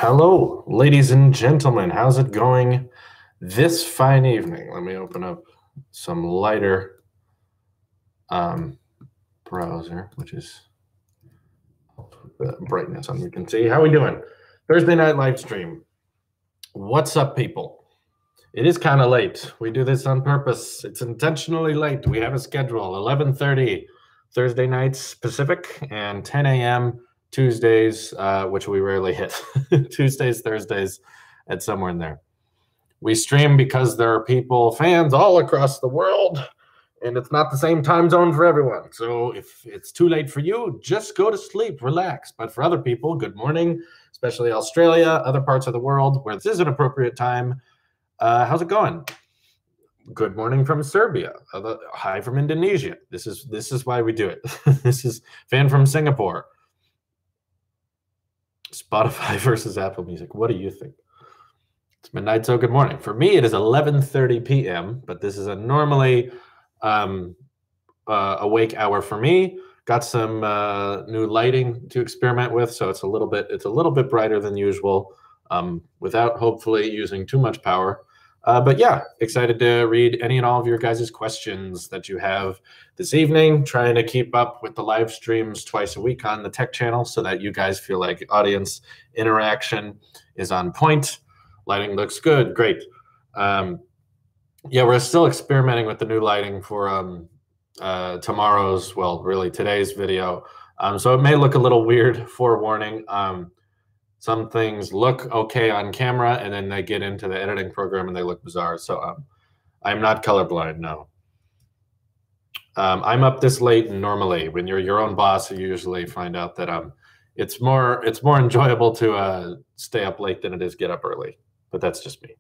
Hello, ladies and gentlemen. How's it going this fine evening? Let me open up some lighter browser, which is the brightness on. You can see how we doing. Thursday night live stream. What's up, people? It is kind of late. We do this on purpose. It's intentionally late. We have a schedule: 11:30 Thursday nights Pacific and 10 a.m. Tuesdays, which we rarely hit. Tuesdays, Thursdays, and somewhere in there. We stream because there are people, fans all across the world, and it's not the same time zone for everyone. So if it's too late for you, just go to sleep, relax. But for other people, good morning, especially Australia, other parts of the world where this is an appropriate time. How's it going? Good morning from Serbia. Hi from Indonesia. This is why we do it. This is fan from Singapore. Spotify versus Apple Music. What do you think? It's midnight, so good morning. For me, it is 11:30 p.m., but this is a normally awake hour for me. Got some new lighting to experiment with, so it's a little bit brighter than usual, without hopefully using too much power. But yeah, excited to read any and all of your guys' questions that you have this evening. Trying to keep up with the live streams twice a week on the tech channel so that you guys feel like audience interaction is on point. Lighting looks good. Great. Yeah, we're still experimenting with the new lighting for tomorrow's, well, really today's video. So it may look a little weird, forewarning. Some things look okay on camera, and then they get into the editing program and they look bizarre. So I'm not colorblind, no. I'm up this late normally. When you're your own boss, you usually find out that it's more enjoyable to stay up late than it is get up early. But that's just me.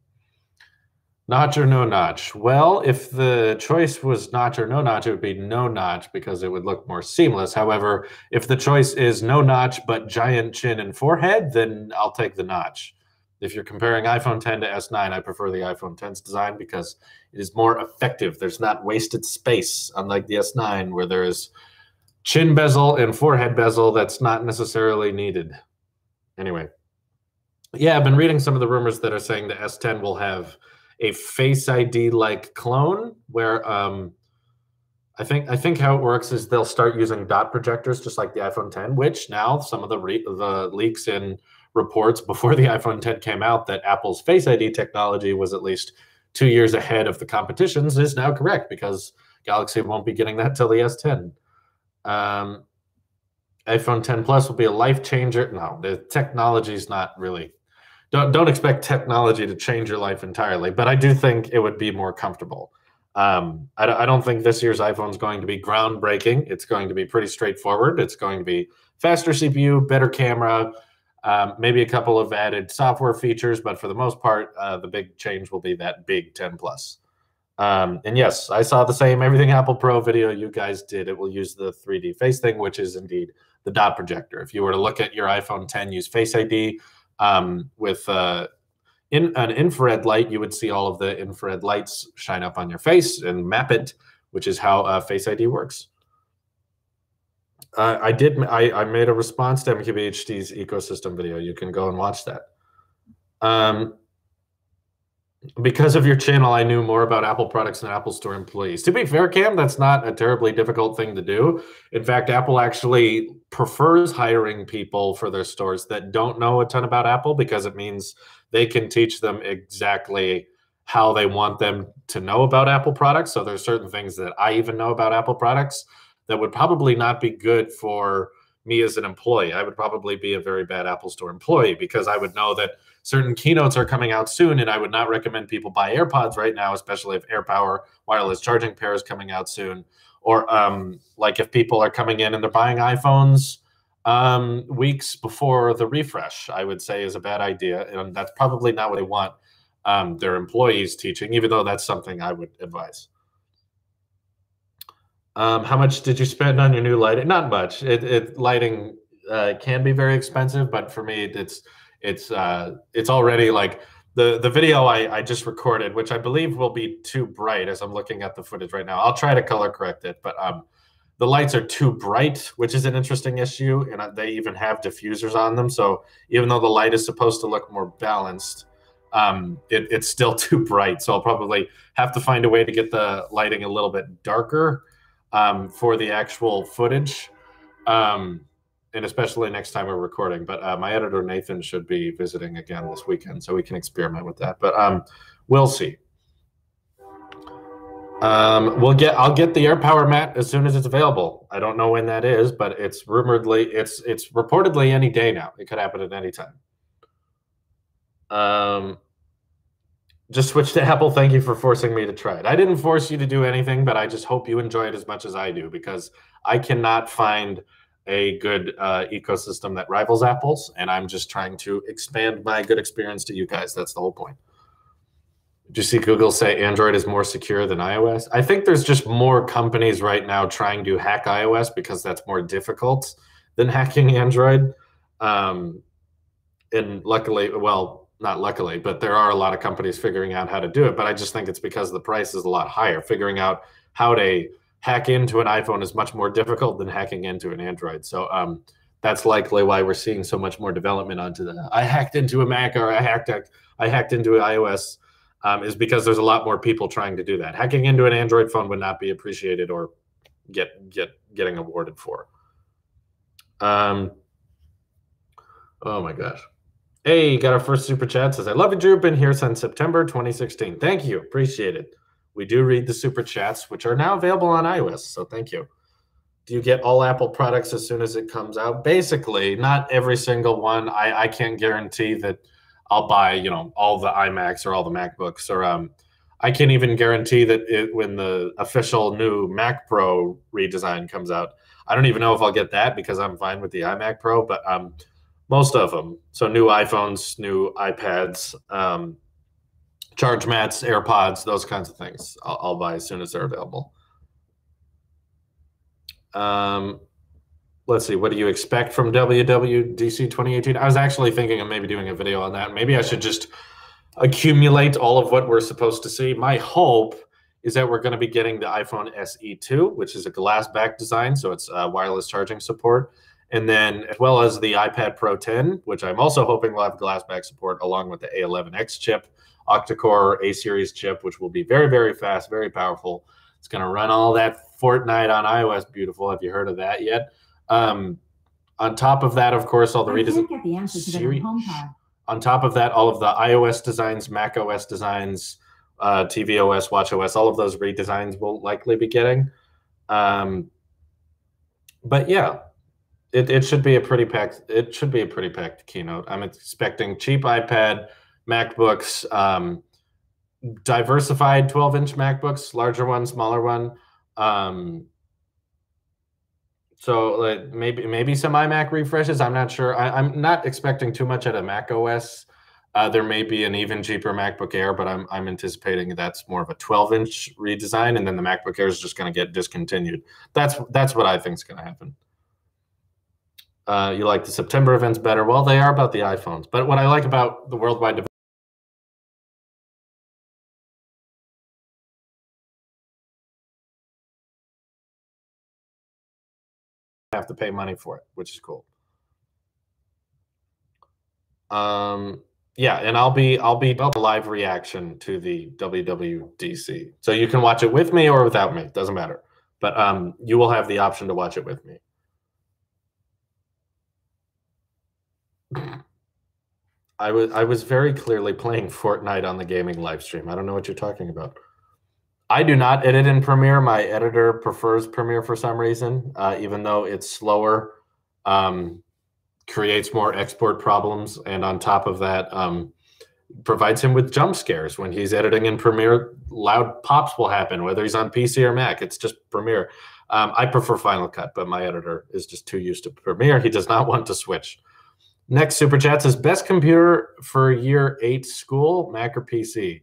Notch or no notch? Well, if the choice was notch or no notch, it would be no notch because it would look more seamless. However, if the choice is no notch but giant chin and forehead, then I'll take the notch. If you're comparing iPhone 10 to S9, I prefer the iPhone 10's design because it is more effective. There's not wasted space, unlike the S9, where there is chin bezel and forehead bezel that's not necessarily needed. Anyway, yeah, I've been reading some of the rumors that are saying the S10 will have a Face ID like clone where I think how it works is they'll start using dot projectors just like the iPhone 10, which now some of the leaks in reports before the iPhone 10 came out that Apple's Face ID technology was at least 2 years ahead of the competition's is now correct because Galaxy won't be getting that till the S10. iPhone 10 Plus will be a life changer. No, the technology's not really. Don't expect technology to change your life entirely, but I do think it would be more comfortable. I don't think this year's iPhone is going to be groundbreaking. It's going to be pretty straightforward. It's going to be faster CPU, better camera, maybe a couple of added software features, but for the most part, the big change will be that big 10 Plus. And yes, I saw the same Everything Apple Pro video you guys did. It will use the 3D face thing, which is indeed the dot projector. If you were to look at your iPhone 10 use Face ID, with in an infrared light, you would see all of the infrared lights shine up on your face and map it, which is how Face ID works. I made a response to MQBHD's ecosystem video. You can go and watch that. Because of your channel, I knew more about Apple products than Apple Store employees. To be fair, Cam, that's not a terribly difficult thing to do. In fact, Apple actually prefers hiring people for their stores that don't know a ton about Apple because it means they can teach them exactly how they want them to know about Apple products. So there's certain things that I even know about Apple products that would probably not be good for me as an employee. I would probably be a very bad Apple Store employee because I would know that certain keynotes are coming out soon, and I would not recommend people buy AirPods right now, especially if AirPower wireless charging pair is coming out soon. Or like if people are coming in and they're buying iPhones weeks before the refresh, I would say is a bad idea. And that's probably not what they want their employees teaching, even though that's something I would advise. How much did you spend on your new lighting? Not much. Lighting can be very expensive, but for me, it's already like the video I just recorded, which I believe will be too bright as I'm looking at the footage right now. I'll try to color correct it, but the lights are too bright, which is an interesting issue, and they even have diffusers on them. So even though the light is supposed to look more balanced, it's still too bright. So I'll probably have to find a way to get the lighting a little bit darker for the actual footage, and especially next time we're recording. But my editor Nathan should be visiting again this weekend, so we can experiment with that. But we'll see. I'll get the AirPower mat as soon as it's available. I don't know when that is, but it's reportedly any day now. It could happen at any time. Just switch to Apple. Thank you for forcing me to try it. I didn't force you to do anything, but I just hope you enjoy it as much as I do, because I cannot find a good ecosystem that rivals Apple's, and I'm just trying to expand my good experience to you guys. That's the whole point. Did you see Google say Android is more secure than iOS? I think there's just more companies right now trying to hack iOS because that's more difficult than hacking Android. And luckily, well, not luckily, but there are a lot of companies figuring out how to do it. But I just think it's because the price is a lot higher. Figuring out how to hack into an iPhone is much more difficult than hacking into an Android. So that's likely why we're seeing so much more development onto that. I hacked into a Mac, or I hacked into an iOS. Is because there's a lot more people trying to do that. Hacking into an Android phone would not be appreciated or getting awarded for. Oh my gosh. Hey, got our first super chat. Says, I love you, Drew. Been here since September 2016. Thank you. Appreciate it. We do read the super chats, which are now available on iOS. So thank you. Do you get all Apple products as soon as it comes out? Basically, not every single one. I can't guarantee that I'll buy, all the iMacs or all the MacBooks, or I can't even guarantee that when the official new Mac Pro redesign comes out, I don't even know if I'll get that, because I'm fine with the iMac Pro, but most of them. So new iPhones, new iPads, charge mats, AirPods, those kinds of things, I'll buy as soon as they're available. Let's see, what do you expect from WWDC 2018? I was actually thinking of maybe doing a video on that. Maybe I should just accumulate all of what we're supposed to see. My hope is that we're going to be getting the iPhone SE2, which is a glass back design, so it's wireless charging support. And then, as well as the iPad Pro 10, which I'm also hoping will have glass back support, along with the A11X chip, octa-core A-series chip, which will be very, very fast, very powerful. It's going to run all that Fortnite on iOS. Beautiful. Have you heard of that yet? On top of that, of course, all the redesigns. On top of that, all of the iOS designs, Mac OS designs, tvOS, watchOS, all of those redesigns will likely be getting. But yeah, it should be a pretty packed. It should be a pretty packed keynote. I'm expecting cheap iPad, MacBooks, diversified 12-inch MacBooks, larger one, smaller one. So maybe some iMac refreshes. I'm not sure. I'm not expecting too much out of Mac OS. There may be an even cheaper MacBook Air, but I'm anticipating that's more of a 12-inch redesign, and then the MacBook Air is just going to get discontinued. That's what I think is going to happen. You like the September events better? Well, they are about the iPhones, but what I like about the worldwide have to pay money for it, which is cool. Yeah, and I'll be a live reaction to the WWDC, so you can watch it with me or without me. Doesn't matter, but you will have the option to watch it with me. I was very clearly playing Fortnite on the gaming live stream. I don't know what you're talking about. I do not edit in Premiere. My editor prefers Premiere for some reason, even though it's slower, creates more export problems, and on top of that, provides him with jump scares. When he's editing in Premiere, loud pops will happen, whether he's on PC or Mac. It's just Premiere. I prefer Final Cut, but my editor is just too used to Premiere. He does not want to switch. Next super chat says, best computer for year 8 school, Mac or PC?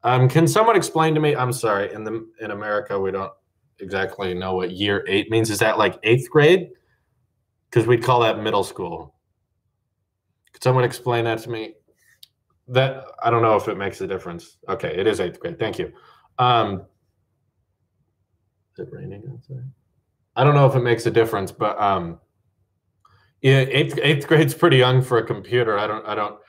Can someone explain to me? I'm sorry, in America, we don't exactly know what year 8 means. Is that like 8th grade? Because we'd call that middle school. Could someone explain that to me? That I don't know if it makes a difference. Okay, it is 8th grade. Thank you. Is it raining outside? I don't know if it makes a difference, but yeah, eighth grade's pretty young for a computer. I don't.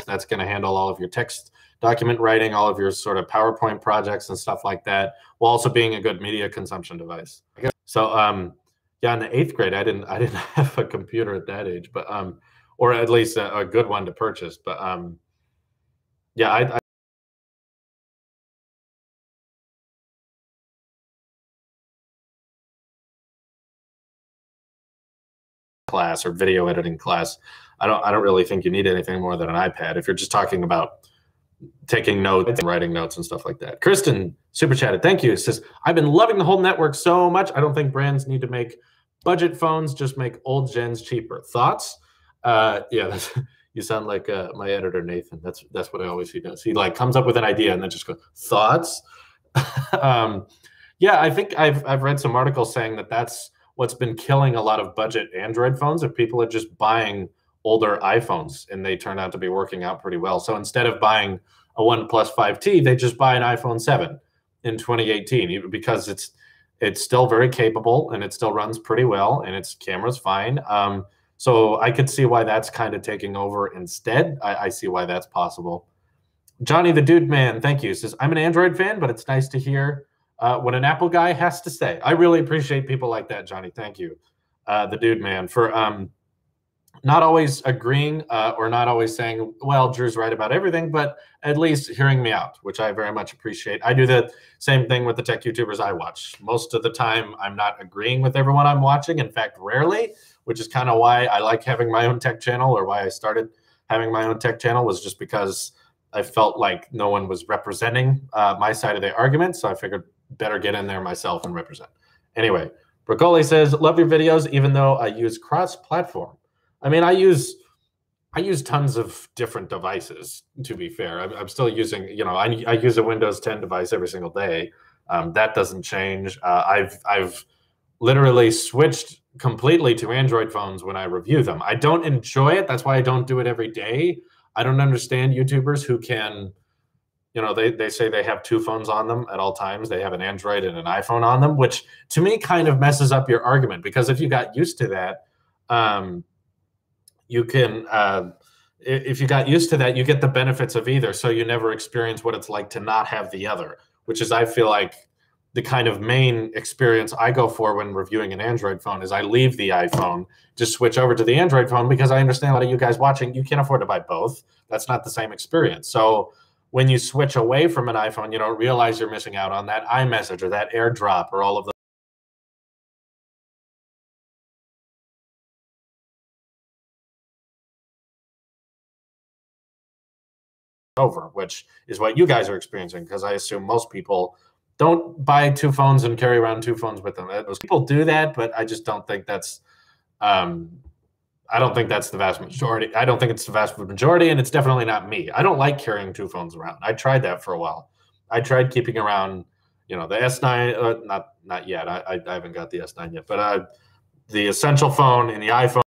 That's going to handle all of your text document writing, all of your sort of PowerPoint projects and stuff like that, while also being a good media consumption device. So, yeah, in the eighth grade, I didn't have a computer at that age, but or at least a good one to purchase. But yeah, I class or video editing class. I don't really think you need anything more than an iPad if you're just talking about taking notes and writing notes and stuff like that. Kristen super chatted. Thank you. It says, I've been loving the whole network so much. I don't think brands need to make budget phones, just make old gens cheaper. Thoughts? Yeah, you sound like my editor, Nathan. That's what I always he does. He like comes up with an idea and then just goes, thoughts? Yeah, I think I've read some articles saying that that's what's been killing a lot of budget Android phones. If people are just buying older iPhones and they turn out to be working out pretty well. So instead of buying a OnePlus 5T, they just buy an iPhone 7 in 2018 because it's still very capable and it still runs pretty well and its camera's fine. So I could see why that's kind of taking over instead. I see why that's possible. Johnny the Dude Man, thank you. Says, I'm an Android fan, but it's nice to hear what an Apple guy has to say. I really appreciate people like that, Johnny. Thank you, the Dude Man, for not always agreeing or not always saying, well, Drew's right about everything, but at least hearing me out, which I very much appreciate. I do the same thing with the tech YouTubers I watch. Most of the time, I'm not agreeing with everyone I'm watching. In fact, rarely, which is kind of why I like having my own tech channel, or why I started having my own tech channel, was just because I felt like no one was representing my side of the argument. So I figured better get in there myself and represent. Anyway, Brocoli says, love your videos, even though I use cross-platform. I mean, I use tons of different devices, to be fair. I'm still using, I use a Windows 10 device every single day. That doesn't change. I've literally switched completely to Android phones when I review them. I don't enjoy it. That's why I don't do it every day. I don't understand YouTubers who can, they say they have two phones on them at all times. They have an Android and an iPhone on them, which to me kind of messes up your argument, because if you got used to that, you can, if you got used to that, you get the benefits of either. So you never experience what it's like to not have the other, which is, I feel like, the kind of main experience I go for when reviewing an Android phone. Is I leave the iPhone, just switch over to the Android phone, because I understand a lot of you guys watching, you can't afford to buy both. That's not the same experience. So when you switch away from an iPhone, you don't realize you're missing out on that iMessage or that AirDrop or all of the over, which is what you guys are experiencing, because I assume most people don't buy two phones and carry around two phones with them. Those people do that, but I just don't think that's I don't think that's the vast majority. I don't think it's the vast majority, and it's definitely not me. I don't like carrying two phones around. I tried that for a while. I tried keeping around, the S9, not yet. I haven't got the S9 yet, but the essential phone and the iPhone.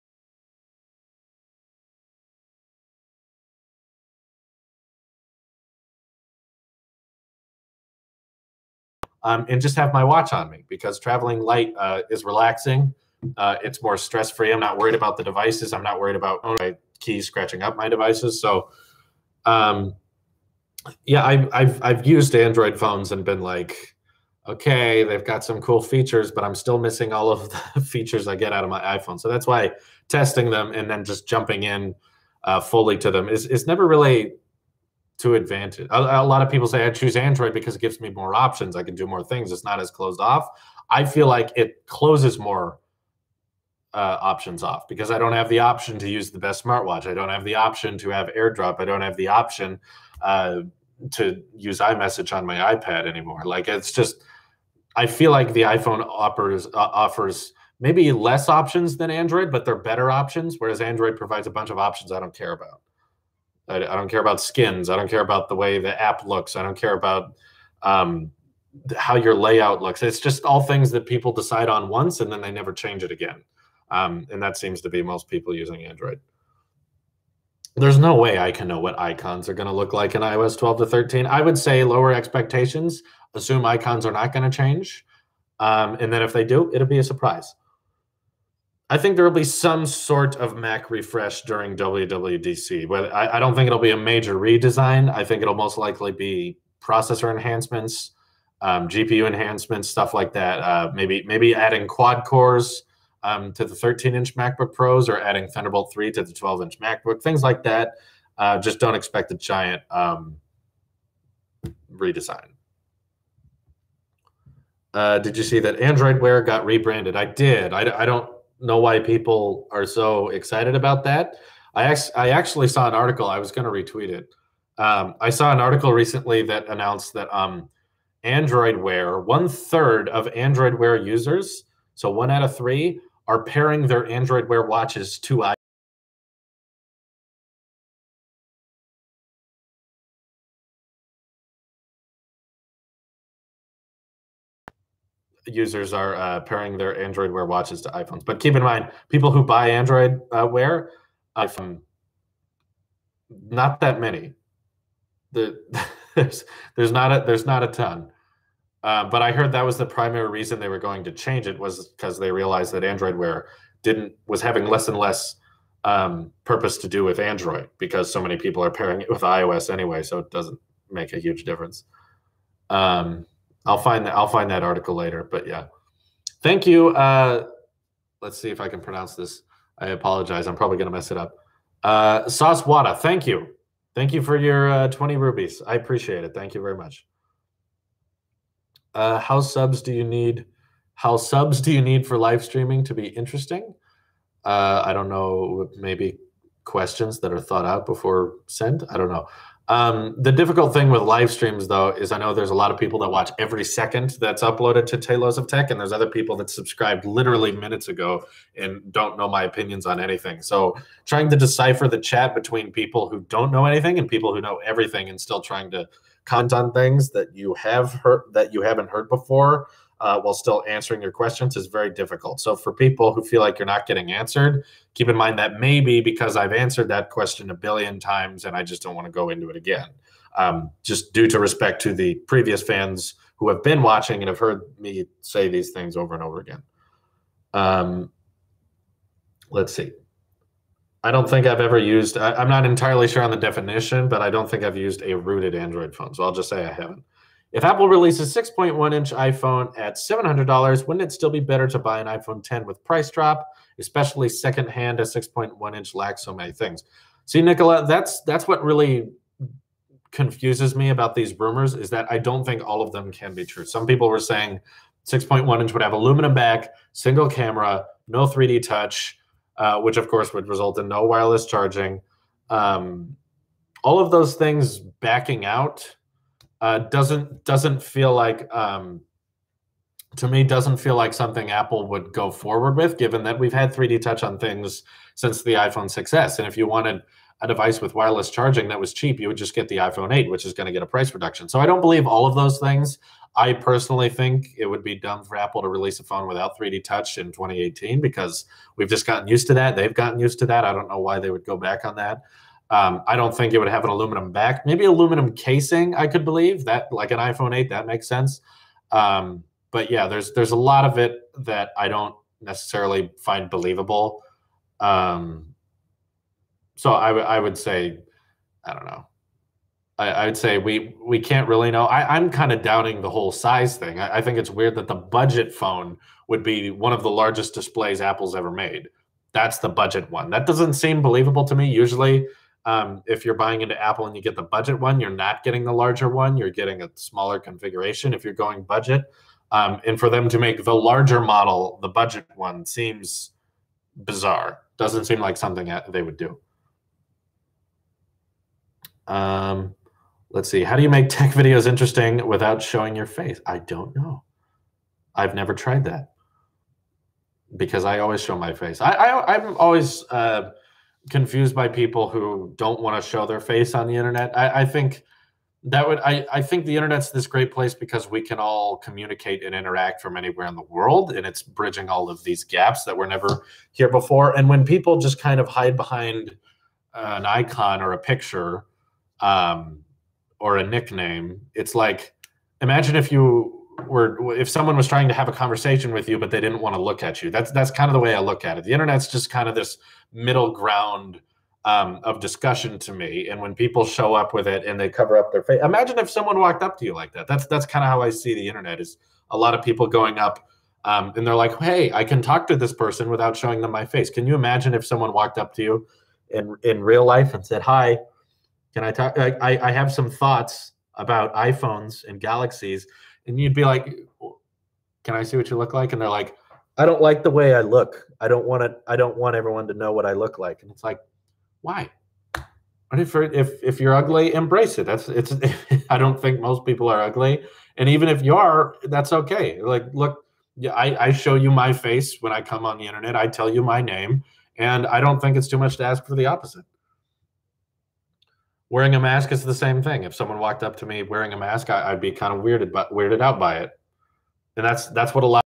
And just have my watch on me, because traveling light is relaxing. It's more stress-free. I'm not worried about the devices. I'm not worried about my keys scratching up my devices. So, yeah, I've used Android phones and been like, okay, they've got some cool features, but I'm still missing all of the features I get out of my iPhone. So that's why testing them and then just jumping in fully to them is never really to advantage. A lot of people say I choose Android because it gives me more options. I can do more things. It's not as closed off. I feel like it closes more options off, because I don't have the option to use the best smartwatch. I don't have the option to have AirDrop. I don't have the option to use iMessage on my iPad anymore. Like, it's just, I feel like the iPhone offers maybe less options than Android, but they're better options, whereas Android provides a bunch of options I don't care about. I don't care about skins. I don't care about the way the app looks. I don't care about how your layout looks. It's just all things that people decide on once and then they never change it again. And that seems to be most people using Android. there's no way I can know what icons are going to look like in iOS 12 to 13. I would say lower expectations, assume icons are not going to change. And then if they do, it'll be a surprise. I think there will be some sort of Mac refresh during WWDC. But I don't think it'll be a major redesign. I think it'll most likely be processor enhancements, GPU enhancements, stuff like that. Maybe adding quad cores to the 13-inch MacBook Pros, or adding Thunderbolt 3 to the 12-inch MacBook, things like that. Just don't expect a giant redesign. Did you see that Android Wear got rebranded? I did. I don't know why people are so excited about that. I actually saw an article. I was going to retweet it. I saw an article recently that announced that Android Wear, 1/3 of Android Wear users, so 1 out of 3, are pairing their Android Wear watches to users are pairing their Android Wear watches to iPhones. But keep in mind, people who buy Android Wear, not that many. There's not a ton. But I heard that was the primary reason they were going to change it, was because they realized that Android Wear was having less and less purpose to do with Android, because so many people are pairing it with iOS anyway, so it doesn't make a huge difference. I'll find that article later, but yeah. Thank you. Let's see if I can pronounce this. I apologize. I'm probably going to mess it up. Sauce Wada, thank you. Thank you for your 20 rubies. I appreciate it. Thank you very much. How subs do you need for live streaming to be interesting? I don't know, maybe questions that are thought out before sent. I don't know. The difficult thing with live streams, though, is I know there's a lot of people that watch every second that's uploaded to Tailosive Tech, and there's other people that subscribed literally minutes ago and don't know my opinions on anything. So trying to decipher the chat between people who don't know anything and people who know everything, and still trying to comment on things that you haven't heard before, while still answering your questions, is very difficult. So for people who feel like you're not getting answered, keep in mind that maybe because I've answered that question a billion times and I just don't want to go into it again. Just due to respect to the previous fans who have been watching and have heard me say these things over and over again. Let's see. I don't think I've ever used, I'm not entirely sure on the definition, but I don't think I've used a rooted Android phone. So I'll just say I haven't. If Apple releases 6.1-inch iPhone at $700, wouldn't it still be better to buy an iPhone 10 with price drop, especially secondhand? A 6.1-inch lacks so many things. See, Nicola, that's what really confuses me about these rumors, is that I don't think all of them can be true. Some people were saying 6.1-inch would have aluminum back, single camera, no 3D touch, which of course would result in no wireless charging. All of those things backing out doesn't feel like, to me, doesn't feel like something Apple would go forward with, given that we've had 3D touch on things since the iPhone 6S. And if you wanted a device with wireless charging that was cheap, you would just get the iPhone 8, which is going to get a price reduction. So I don't believe all of those things. I personally think it would be dumb for Apple to release a phone without 3D touch in 2018, because we've just gotten used to that. They've gotten used to that. I don't know why they would go back on that. I don't think it would have an aluminum back. Maybe aluminum casing, I could believe that, like an iPhone 8, that makes sense. But yeah, there's a lot of it that I don't necessarily find believable. So I would say, I don't know. I would say we can't really know. I'm kind of doubting the whole size thing. I think it's weird that the budget phone would be one of the largest displays Apple's ever made. That's the budget one. That doesn't seem believable to me. Usually, if you're buying into Apple and you get the budget one, you're not getting the larger one. You're getting a smaller configuration if you're going budget. And for them to make the larger model the budget one seems bizarre. Doesn't seem like something they would do. Let's see. How do you make tech videos interesting without showing your face? I don't know. I've never tried that, because I always show my face. I'm always confused by people who don't want to show their face on the internet. I think I think the internet's this great place because we can all communicate and interact from anywhere in the world, and it's bridging all of these gaps that were never here before. And when people just kind of hide behind an icon or a picture or a nickname. It's like, imagine if someone was trying to have a conversation with you, but they didn't want to look at you. That's kind of the way I look at it. The internet's just kind of this middle ground of discussion to me. And when people show up with it and they cover up their face, imagine if someone walked up to you like that. That's kind of how I see the internet, is a lot of people going up and they're like, hey, I can talk to this person without showing them my face. Can you imagine if someone walked up to you in real life and said, hi, can I talk? I have some thoughts about iPhones and Galaxies. And you'd be like, can I see what you look like? And they're like, I don't like the way I look. I don't want everyone to know what I look like. And it's like, why? What if you're ugly, embrace it. I don't think most people are ugly. And even if you are, that's okay. Like, look, yeah, I show you my face when I come on the internet. I tell you my name. And I don't think it's too much to ask for the opposite. Wearing a mask is the same thing. If someone walked up to me wearing a mask, I'd be kind of weirded out by it. And that's what a lot.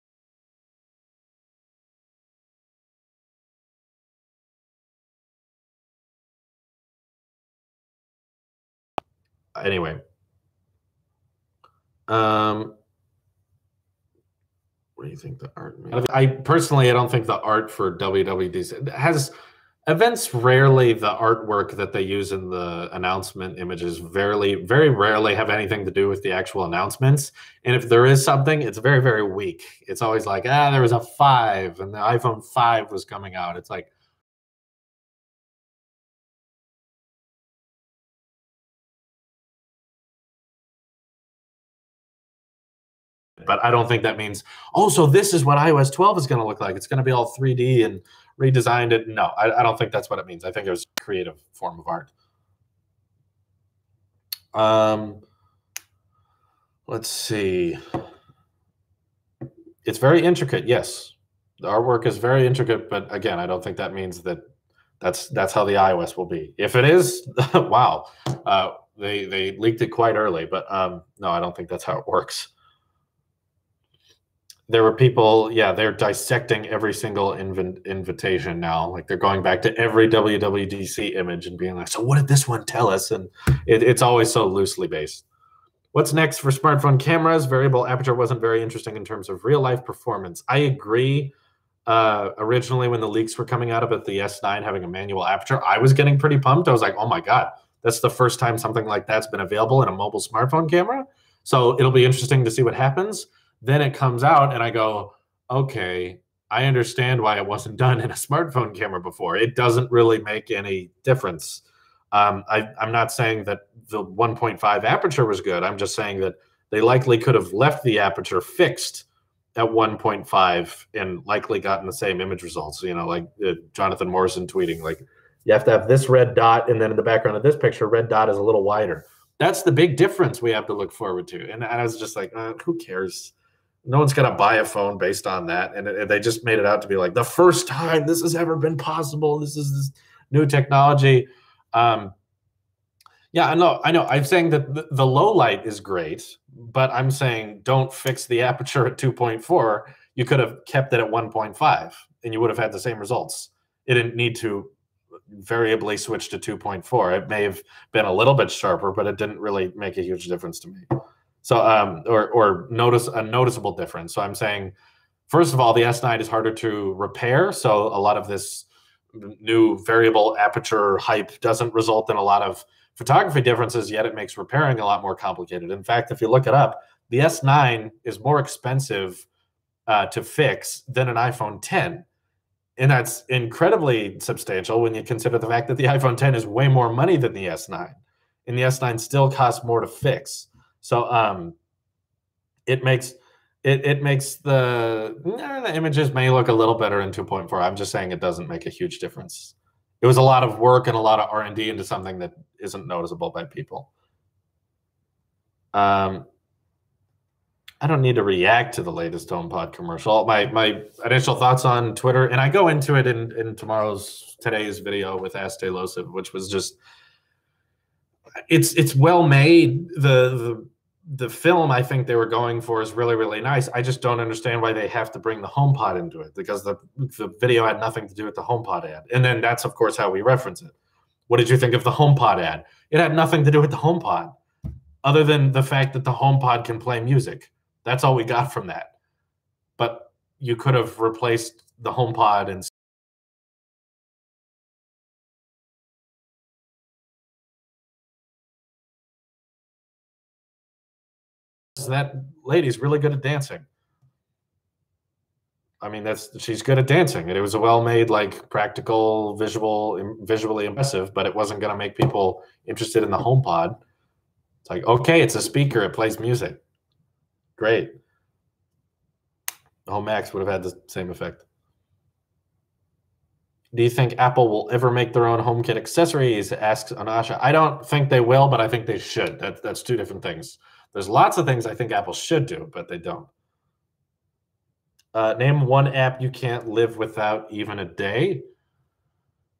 Anyway. What do you think the art means? I don't think the art for WWDC has events. Rarely the artwork that they use in the announcement images very rarely have anything to do with the actual announcements. And if there is something, it's very, very weak. It's always like, there was a 5 and the iPhone 5 was coming out. It's like, but I don't think that means, oh, so this is what iOS 12 is going to look like. It's going to be all 3D and redesigned it. No, I don't think that's what it means. I think it was a creative form of art. Let's see. It's very intricate. Yes, the artwork is very intricate, but again, I don't think that means that that's how the iOS will be. If it is, wow, they leaked it quite early, but no, I don't think that's how it works. There were people, yeah, they're dissecting every single invitation now. Like, they're going back to every WWDC image and being like, so what did this one tell us? And it's always so loosely based. What's next for smartphone cameras? Variable aperture wasn't very interesting in terms of real life performance. I agree. Originally, when the leaks were coming out about the S9 having a manual aperture, I was getting pretty pumped. I was like, oh my God, that's the first time something like that's been available in a mobile smartphone camera. So it'll be interesting to see what happens. Then it comes out and I go, okay, I understand why it wasn't done in a smartphone camera before. It doesn't really make any difference. I'm not saying that the 1.5 aperture was good. I'm just saying that they likely could have left the aperture fixed at 1.5 and likely gotten the same image results. You know, like Jonathan Morrison tweeting, like, you have to have this red dot, and then in the background of this picture, red dot is a little wider. That's the big difference we have to look forward to. And I was just like, who cares? No one's going to buy a phone based on that. And they just made it out to be like the first time this has ever been possible. This is this new technology. Yeah, I know. I'm saying that the low light is great, but I'm saying don't fix the aperture at 2.4. You could have kept it at 1.5 and you would have had the same results. It didn't need to variably switch to 2.4. It may have been a little bit sharper, but it didn't really make a huge difference to me. So, or notice a noticeable difference. So I'm saying, first of all, the S9 is harder to repair. So a lot of this new variable aperture hype doesn't result in a lot of photography differences, yet it makes repairing a lot more complicated. In fact, if you look it up, the S9 is more expensive to fix than an iPhone 10. And that's incredibly substantial when you consider the fact that the iPhone 10 is way more money than the S9. And the S9 still costs more to fix. So it makes the images may look a little better in 2.4. I'm just saying it doesn't make a huge difference. It was a lot of work and a lot of R&D into something that isn't noticeable by people. I don't need to react to the latest HomePod commercial. My initial thoughts on Twitter, and I go into it in today's video with Ask Tailosive, which was just, it's well made. The film I think they were going for is really, really nice. I just don't understand why they have to bring the HomePod into it, because the video had nothing to do with the HomePod ad. And then that's, of course, how we reference it. What did you think of the HomePod ad? It had nothing to do with the HomePod, other than the fact that the HomePod can play music. That's all we got from that. But you could have replaced the HomePod and that lady's really good at dancing. I mean, she's good at dancing, and it was a well-made, like practical, visually impressive, but it wasn't going to make people interested in the HomePod. It's like, okay, it's a speaker, it plays music. Great. The Home Max would have had the same effect. Do you think Apple will ever make their own HomeKit accessories? Asks Anasha. I don't think they will, but I think they should. That's two different things. There's lots of things I think Apple should do, but they don't. Name one app you can't live without even a day.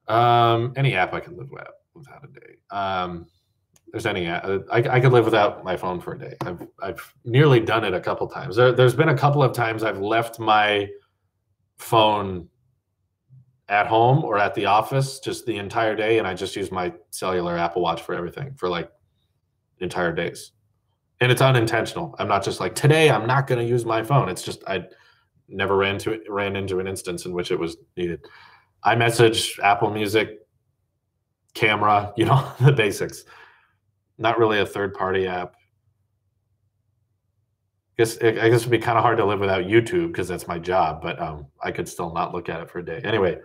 Any app I can live without a day. There's any app. I could live without my phone for a day. I've nearly done it a couple times. There's been a couple of times I've left my phone at home or at the office just the entire day, and I just use my cellular Apple Watch for everything for like entire days. And it's unintentional. I'm not just like, today I'm not going to use my phone. It's just I never ran into an instance in which it was needed. iMessage, Apple Music, camera, the basics. Not really a third-party app. I guess it'd be kind of hard to live without YouTube because that's my job, but I could still not look at it for a day. Anyway,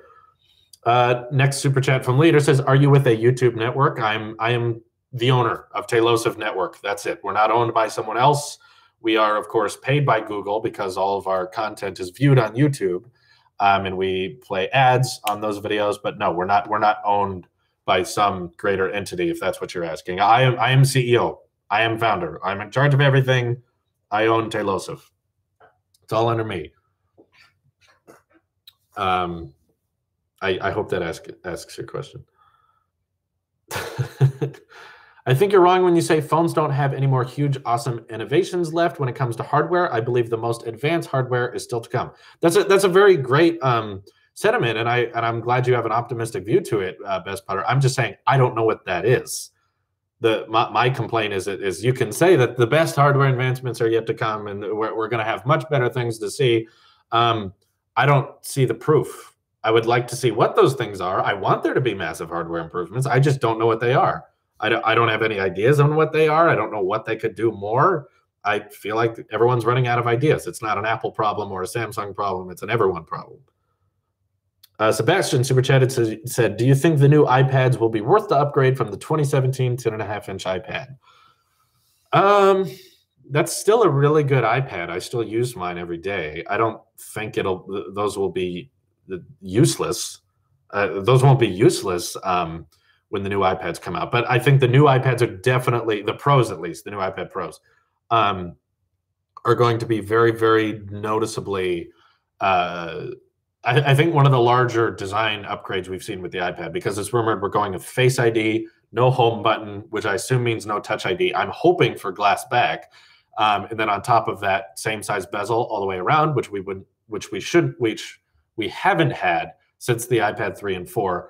next super chat from Leader says, "Are you with a YouTube network?" I am the owner of Tailosive Network. That's it. We're not owned by someone else. We are, of course, paid by Google because all of our content is viewed on YouTube, and we play ads on those videos. But no, we're not owned by some greater entity, if that's what you're asking. I am CEO. I am founder. I'm in charge of everything. I own Tailosive. It's all under me. I hope that asks your question. I think you're wrong when you say phones don't have any more huge, awesome innovations left when it comes to hardware. I believe the most advanced hardware is still to come. That's a very great sentiment, and I'm glad you have an optimistic view to it, Best Putter. I'm just saying I don't know what that is. My complaint is you can say that the best hardware advancements are yet to come, and we're going to have much better things to see. I don't see the proof. I would like to see what those things are. I want there to be massive hardware improvements. I just don't know what they are. I don't have any ideas on what they are. I don't know what they could do more. I feel like everyone's running out of ideas. It's not an Apple problem or a Samsung problem. It's an everyone problem. Sebastian super chatted said, "Do you think the new iPads will be worth the upgrade from the 2017 10.5-inch iPad?" That's still a really good iPad. I still use mine every day. I don't think those will be useless. Those won't be useless when the new iPads come out. But I think the new iPads are definitely, the Pros at least, the new iPad Pros, are going to be very, very noticeably, I think one of the larger design upgrades we've seen with the iPad, because it's rumored we're going with Face ID, no home button, which I assume means no Touch ID. I'm hoping for glass back. And then on top of that, same size bezel all the way around, which we haven't had since the iPad 3 and 4.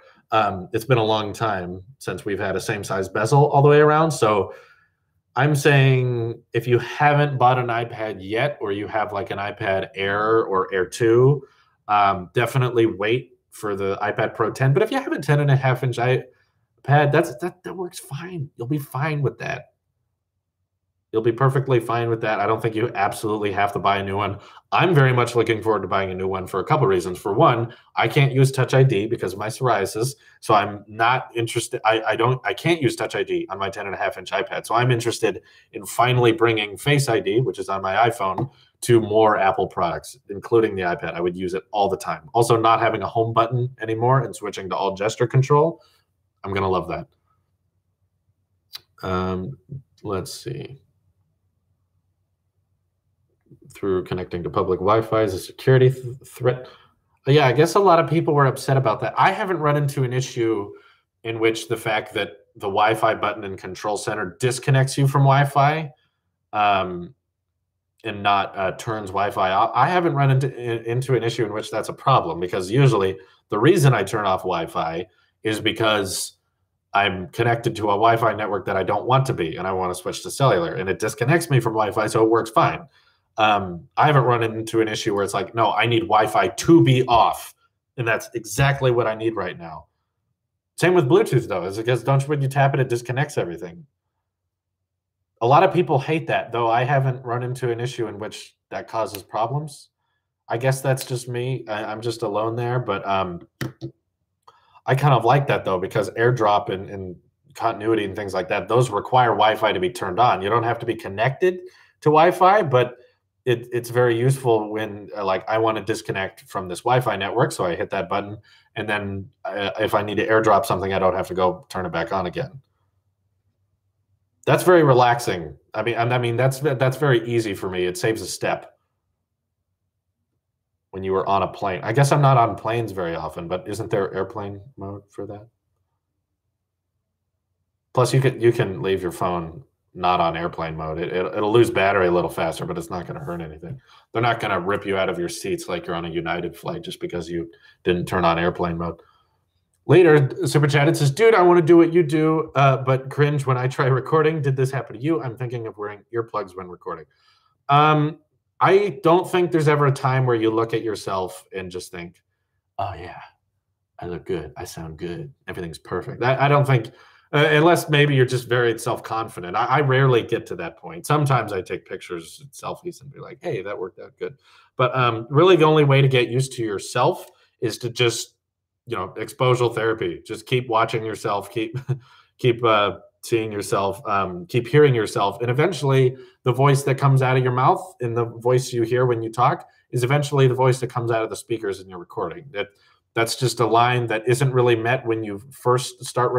It's been a long time since we've had a same size bezel all the way around. So I'm saying if you haven't bought an iPad yet, or you have like an iPad Air or Air 2, definitely wait for the iPad Pro 10. But if you have a 10.5-inch iPad, that works fine. You'll be fine with that. You'll be perfectly fine with that. I don't think you absolutely have to buy a new one. I'm very much looking forward to buying a new one for a couple reasons. For one, I can't use Touch ID because of my psoriasis, so I'm not interested. I can't use Touch ID on my 10.5-inch iPad. So I'm interested in finally bringing Face ID, which is on my iPhone, to more Apple products, including the iPad. I would use it all the time. Also, not having a home button anymore and switching to all gesture control, I'm gonna love that. Let's see. Through connecting to public Wi-Fi is a security threat. Yeah, I guess a lot of people were upset about that. I haven't run into an issue in which the fact that the Wi-Fi button in Control Center disconnects you from Wi-Fi and not turns Wi-Fi off. I haven't run into an issue in which that's a problem, because usually the reason I turn off Wi-Fi is because I'm connected to a Wi-Fi network that I don't want to be, and I want to switch to cellular, and it disconnects me from Wi-Fi, so it works fine. I haven't run into an issue where it's like, no, I need Wi-Fi to be off, and that's exactly what I need right now. Same with Bluetooth, though, is because don't you, when you tap it, it disconnects everything. A lot of people hate that, though I haven't run into an issue in which that causes problems. I guess that's just me. I'm just alone there, but I kind of like that, though, because AirDrop and continuity and things like that, those require Wi-Fi to be turned on. You don't have to be connected to Wi-Fi, but it's very useful when like I want to disconnect from this Wi-Fi network, so I hit that button, and then if I need to AirDrop something, I don't have to go turn it back on again. That's very relaxing. I mean that's very easy for me. It saves a step when you were on a plane. I guess I'm not on planes very often, but isn't there airplane mode for that? Plus, you can leave your phone not on airplane mode. It'll lose battery a little faster, but it's not going to hurt anything. They're not going to rip you out of your seats like you're on a United flight just because you didn't turn on airplane mode. Later, super chat, it says, dude, I want to do what you do, but cringe when I try recording. Did this happen to you? I'm thinking of wearing earplugs when recording. I don't think there's ever a time where you look at yourself and just think, oh yeah, I look good. I sound good. Everything's perfect. I don't think, unless maybe you're just very self-confident. I rarely get to that point. Sometimes I take pictures, selfies, and be like, hey, that worked out good. But really the only way to get used to yourself is to just, exposure therapy. Just keep watching yourself, keep seeing yourself, keep hearing yourself, and eventually the voice that comes out of your mouth and the voice you hear when you talk is eventually the voice that comes out of the speakers in your recording. That's just a line that isn't really met when you first start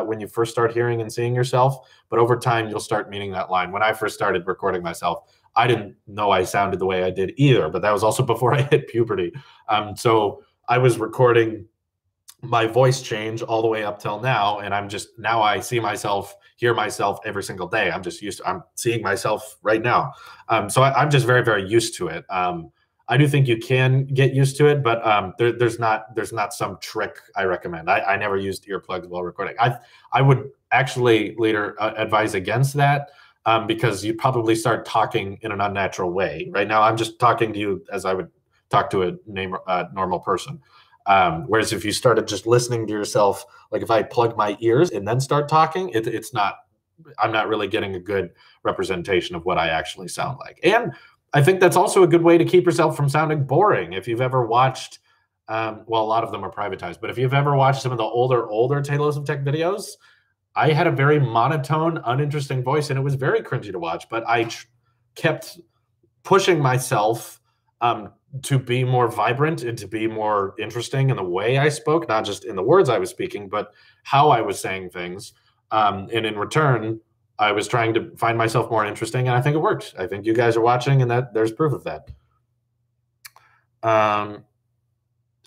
when you first start hearing and seeing yourself, but over time you'll start meaning that line. When I first started recording myself, I didn't know I sounded the way I did either, but that was also before I hit puberty. So I was recording my voice change all the way up till now, and now I see myself, hear myself every single day. I'm seeing myself right now. So I'm just very, very used to it. I do think you can get used to it, but there's not some trick I recommend. I never used earplugs while recording. I would actually later advise against that, because you'd probably start talking in an unnatural way. Right now, I'm just talking to you as I would talk to a normal person. Whereas if you started just listening to yourself, like if I plug my ears and then start talking, I'm not really getting a good representation of what I actually sound like. And I think that's also a good way to keep yourself from sounding boring. If you've ever watched, well, a lot of them are privatized, but if you've ever watched some of the older Tailosive Tech videos, I had a very monotone, uninteresting voice, and it was very cringy to watch, but I kept pushing myself to be more vibrant and to be more interesting in the way I spoke, not just in the words I was speaking, but how I was saying things. And in return, I was trying to find myself more interesting, and I think it worked. I think you guys are watching, and that there's proof of that.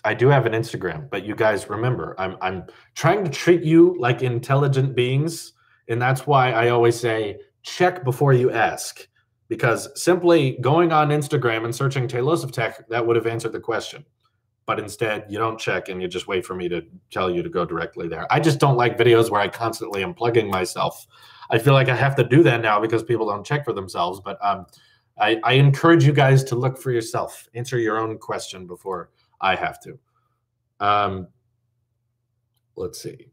I do have an Instagram, but you guys remember, I'm trying to treat you like intelligent beings, and that's why I always say check before you ask. Because simply going on Instagram and searching Tailosive Tech, that would have answered the question. But instead, you don't check and you just wait for me to tell you to go directly there. I just don't like videos where I constantly am plugging myself. I feel like I have to do that now because people don't check for themselves. But I encourage you guys to look for yourself. Answer your own question before I have to. Let's see.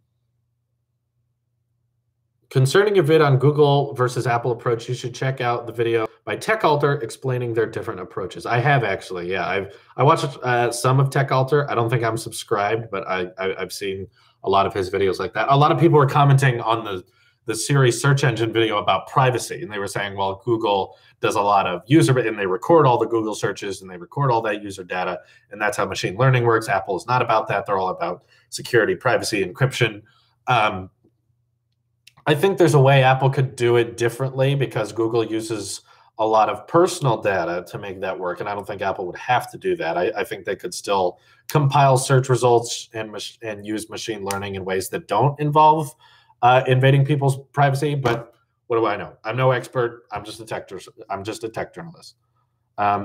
Concerning a vid on Google versus Apple approach, you should check out the video by TechAltar explaining their different approaches. I have actually, yeah. I watched some of TechAltar. I don't think I'm subscribed, but I've seen a lot of his videos like that. A lot of people were commenting on the Siri search engine video about privacy, and they were saying, well, Google does a lot of and they record all the Google searches and they record all that user data, and that's how machine learning works. Apple is not about that. They're all about security, privacy, encryption. I think there's a way Apple could do it differently because Google uses a lot of personal data to make that work, and I don't think Apple would have to do that. I think they could still compile search results and use machine learning in ways that don't involve invading people's privacy. But what do I know? I'm no expert. I'm just a tech journalist.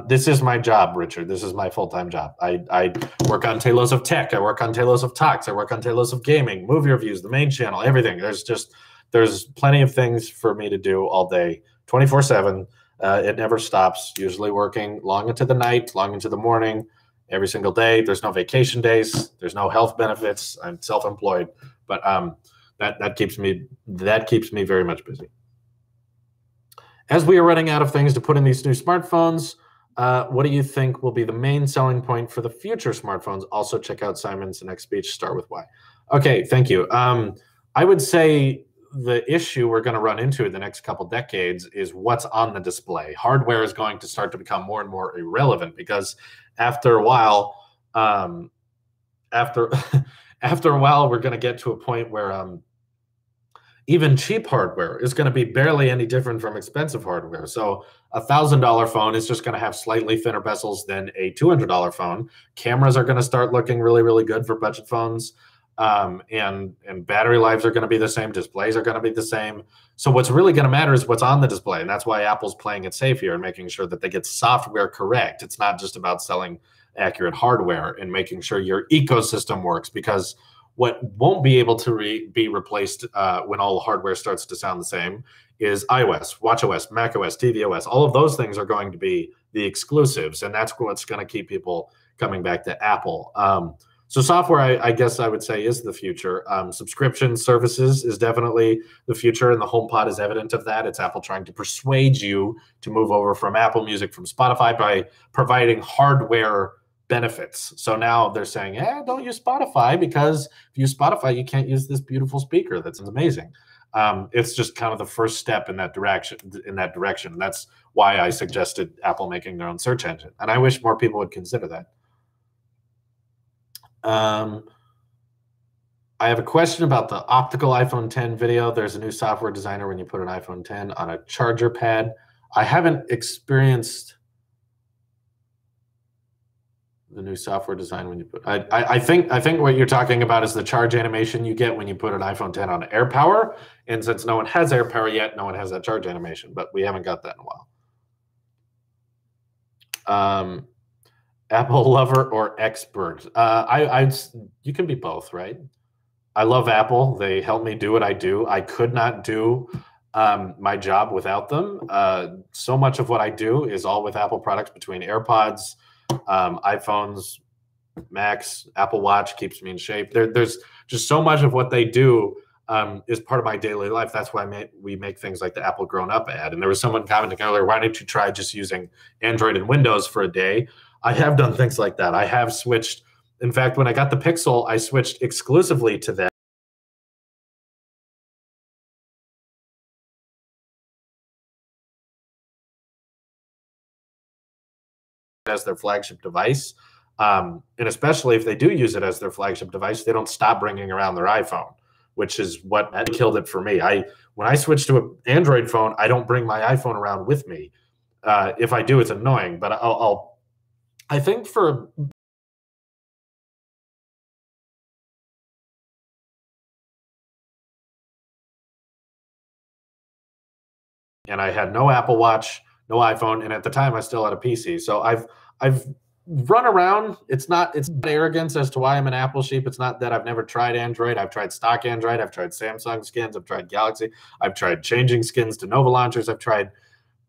This is my job, Richard. This is my full-time job. I work on Tailosive Tech. I work on Tailosive Talks. I work on Tailosive Gaming, movie reviews, the main channel, everything. There's plenty of things for me to do all day, 24/7. It never stops, usually working long into the night, long into the morning, every single day. There's no vacation days. There's no health benefits. I'm self-employed, but that keeps me very much busy. As we are running out of things to put in these new smartphones, what do you think will be the main selling point for the future smartphones? Also, check out Simon's next speech, Start With Why. Okay, thank you. I would say the issue we're going to run into in the next couple decades is what's on the display. Hardware is going to start to become more and more irrelevant because after a while, after a while, we're going to get to a point where even cheap hardware is going to be barely any different from expensive hardware. So a $1,000 phone is just going to have slightly thinner bezels than a $200 phone. Cameras are going to start looking really, really good for budget phones. And battery lives are going to be the same. Displays are going to be the same. So what's really going to matter is what's on the display. And that's why Apple's playing it safe here and making sure that they get software correct. It's not just about selling accurate hardware and making sure your ecosystem works, because what won't be able to be replaced when all hardware starts to sound the same is iOS, watchOS, macOS, tvOS. All of those things are going to be the exclusives. And that's what's going to keep people coming back to Apple. So software, I guess I would say, is the future. Subscription services is definitely the future, and the HomePod is evident of that. It's Apple trying to persuade you to move over from Apple Music, from Spotify, by providing hardware benefits. So now they're saying, don't use Spotify, because if you use Spotify, you can't use this beautiful speaker. That's amazing. It's just kind of the first step in that direction. That's why I suggested Apple making their own search engine, and I wish more people would consider that. I have a question about the optical iPhone 10 video. There's a new software designer when you put an iPhone 10 on a charger pad. I haven't experienced the new software design when you put. I think what you're talking about is the charge animation you get when you put an iPhone 10 on AirPower. And since no one has AirPower yet, no one has that charge animation. But we haven't got that in a while. Apple lover or expert? You can be both, right? I love Apple. They help me do what I do. I could not do my job without them. So much of what I do is all with Apple products, between AirPods, iPhones, Macs, Apple Watch keeps me in shape. There's just so much of what they do is part of my daily life. That's why we make things like the Apple Grown Up ad. And there was someone commenting earlier, why don't you try just using Android and Windows for a day? I have done things like that. I have switched. In fact, when I got the Pixel, I switched exclusively to that as their flagship device. And especially if they do use it as their flagship device, they don't stop bringing around their iPhone, which is what killed it for me. When I switched to an Android phone, I don't bring my iPhone around with me. If I do, it's annoying, but I think for and I had no Apple Watch, no iPhone, and at the time I still had a PC. So I've run around. It's arrogance as to why I'm an Apple sheep. It's not that I've never tried Android. I've tried stock Android. I've tried Samsung skins. I've tried Galaxy. I've tried changing skins to Nova launchers. I've tried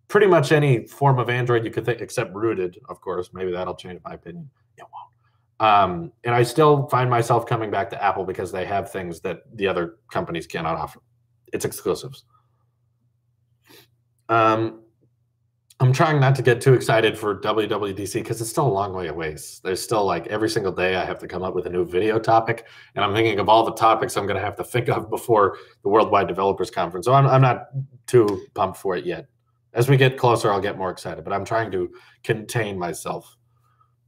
pretty much any form of Android you could think, except rooted, of course. Maybe that'll change my opinion. It won't. And I still find myself coming back to Apple because they have things that the other companies cannot offer. It's exclusives. I'm trying not to get too excited for WWDC because it's still a long way away. There's still, like, every single day I have to come up with a new video topic, and I'm thinking of all the topics I'm going to have to think of before the Worldwide Developers Conference. So I'm not too pumped for it yet. As we get closer, I'll get more excited, but I'm trying to contain myself.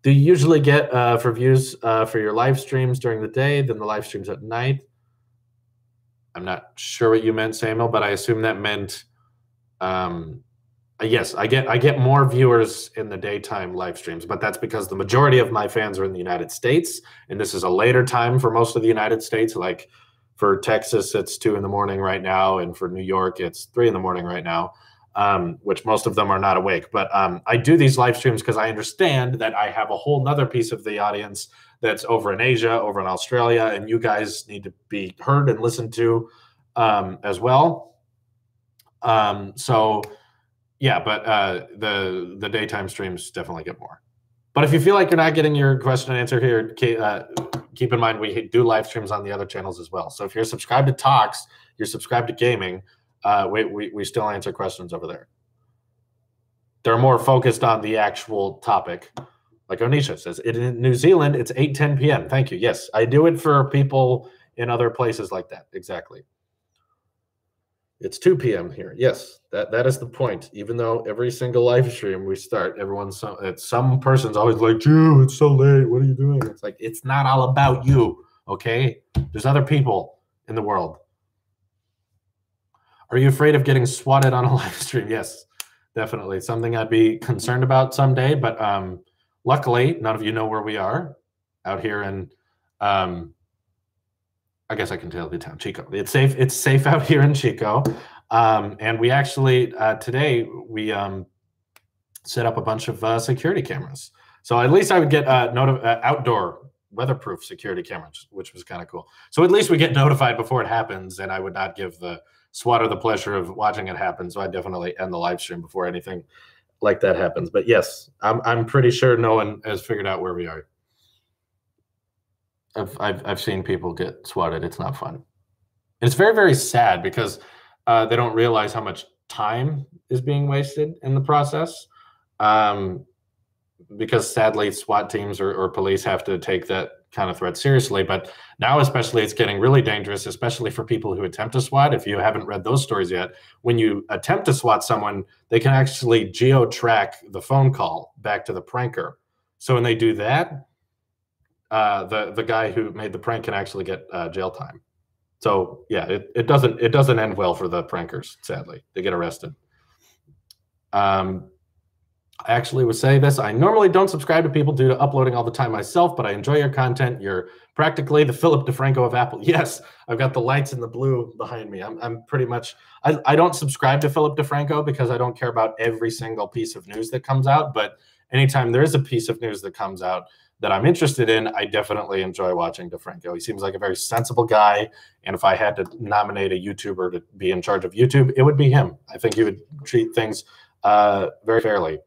Do you usually get for views for your live streams during the day than the live streams at night? I'm not sure what you meant, Samuel, but I assume that meant yes, I get more viewers in the daytime live streams, but that's because the majority of my fans are in the United States, and this is a later time for most of the United States. Like for Texas, it's 2 in the morning right now, and for New York, it's 3 in the morning right now. which most of them are not awake. But I do these live streams because I understand that I have a whole nother piece of the audience that's over in Asia, over in Australia, and you guys need to be heard and listened to as well. So yeah, but the daytime streams definitely get more. But if you feel like you're not getting your question and answer here, keep in mind we do live streams on the other channels as well. So if you're subscribed to Talks, you're subscribed to Gaming, we still answer questions over there. They're more focused on the actual topic. Like Onisha says, in New Zealand, it's 8:10 p.m. Thank you. Yes, I do it for people in other places like that. Exactly. It's 2 p.m. here. Yes, that is the point. Even though every single live stream we start, some person's always like, Drew, it's so late. What are you doing? It's like, it's not all about you, okay? There's other people in the world. Are you afraid of getting swatted on a live stream? Yes, definitely. Something I'd be concerned about someday, but luckily, none of you know where we are out here in, I guess I can tell the town, Chico. It's safe. It's safe out here in Chico. And we actually, today, we set up a bunch of security cameras. So at least I would get outdoor weatherproof security cameras, which was kind of cool. So at least we get notified before it happens, and I would not give the swatter the pleasure of watching it happen. So I definitely end the live stream before anything like that happens. But yes, I'm pretty sure no one has figured out where we are. I've seen people get swatted. It's not fun. And it's very, very sad because they don't realize how much time is being wasted in the process. Because sadly, SWAT teams or police have to take that kind of threat seriously. But now especially, it's getting really dangerous, especially for people who attempt to SWAT. If you haven't read those stories yet, when you attempt to SWAT someone, they can actually geo-track the phone call back to the pranker. So when they do that, the guy who made the prank can actually get jail time. So yeah, it doesn't end well for the prankers. Sadly, they get arrested. I actually would say this. I normally don't subscribe to people due to uploading all the time myself, but I enjoy your content. You're practically the Philip DeFranco of Apple. Yes, I've got the lights in the blue behind me. I'm pretty much. I don't subscribe to Philip DeFranco because I don't care about every single piece of news that comes out. But anytime there is a piece of news that comes out that I'm interested in, I definitely enjoy watching DeFranco. He seems like a very sensible guy, and if I had to nominate a YouTuber to be in charge of YouTube, it would be him. I think he would treat things very fairly.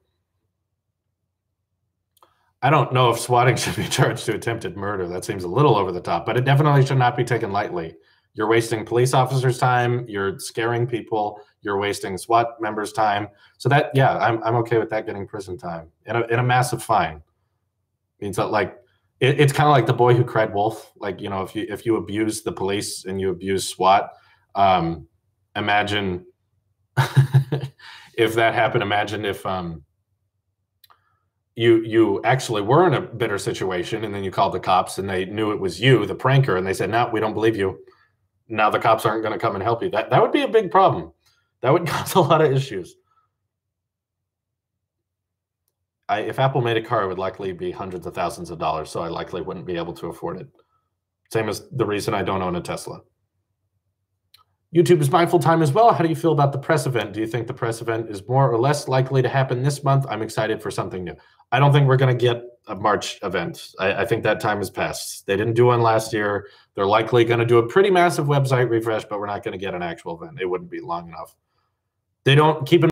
I don't know if swatting should be charged to attempted murder. That seems a little over the top, but it definitely should not be taken lightly. You're wasting police officers' time. You're scaring people. You're wasting SWAT members' time. So that, yeah, I'm okay with that getting prison time and a massive fine. Means that, like, it's kind of like the boy who cried wolf. Like, you know, if you abuse the police and you abuse SWAT, imagine if that happened. Imagine if you actually were in a bitter situation and then you called the cops and they knew it was you, the pranker, and they said, no, we don't believe you. Now the cops aren't going to come and help you. That would be a big problem. That would cause a lot of issues. If Apple made a car, it would likely be hundreds of thousands of dollars, so I likely wouldn't be able to afford it. Same as the reason I don't own a Tesla. YouTube is mindful time as well. How do you feel about the press event? Do you think the press event is more or less likely to happen this month? I'm excited for something new. I don't think we're going to get a March event. I think that time has passed. They didn't do one last year. They're likely going to do a pretty massive website refresh, but we're not going to get an actual event. It wouldn't be long enough. They don't keep in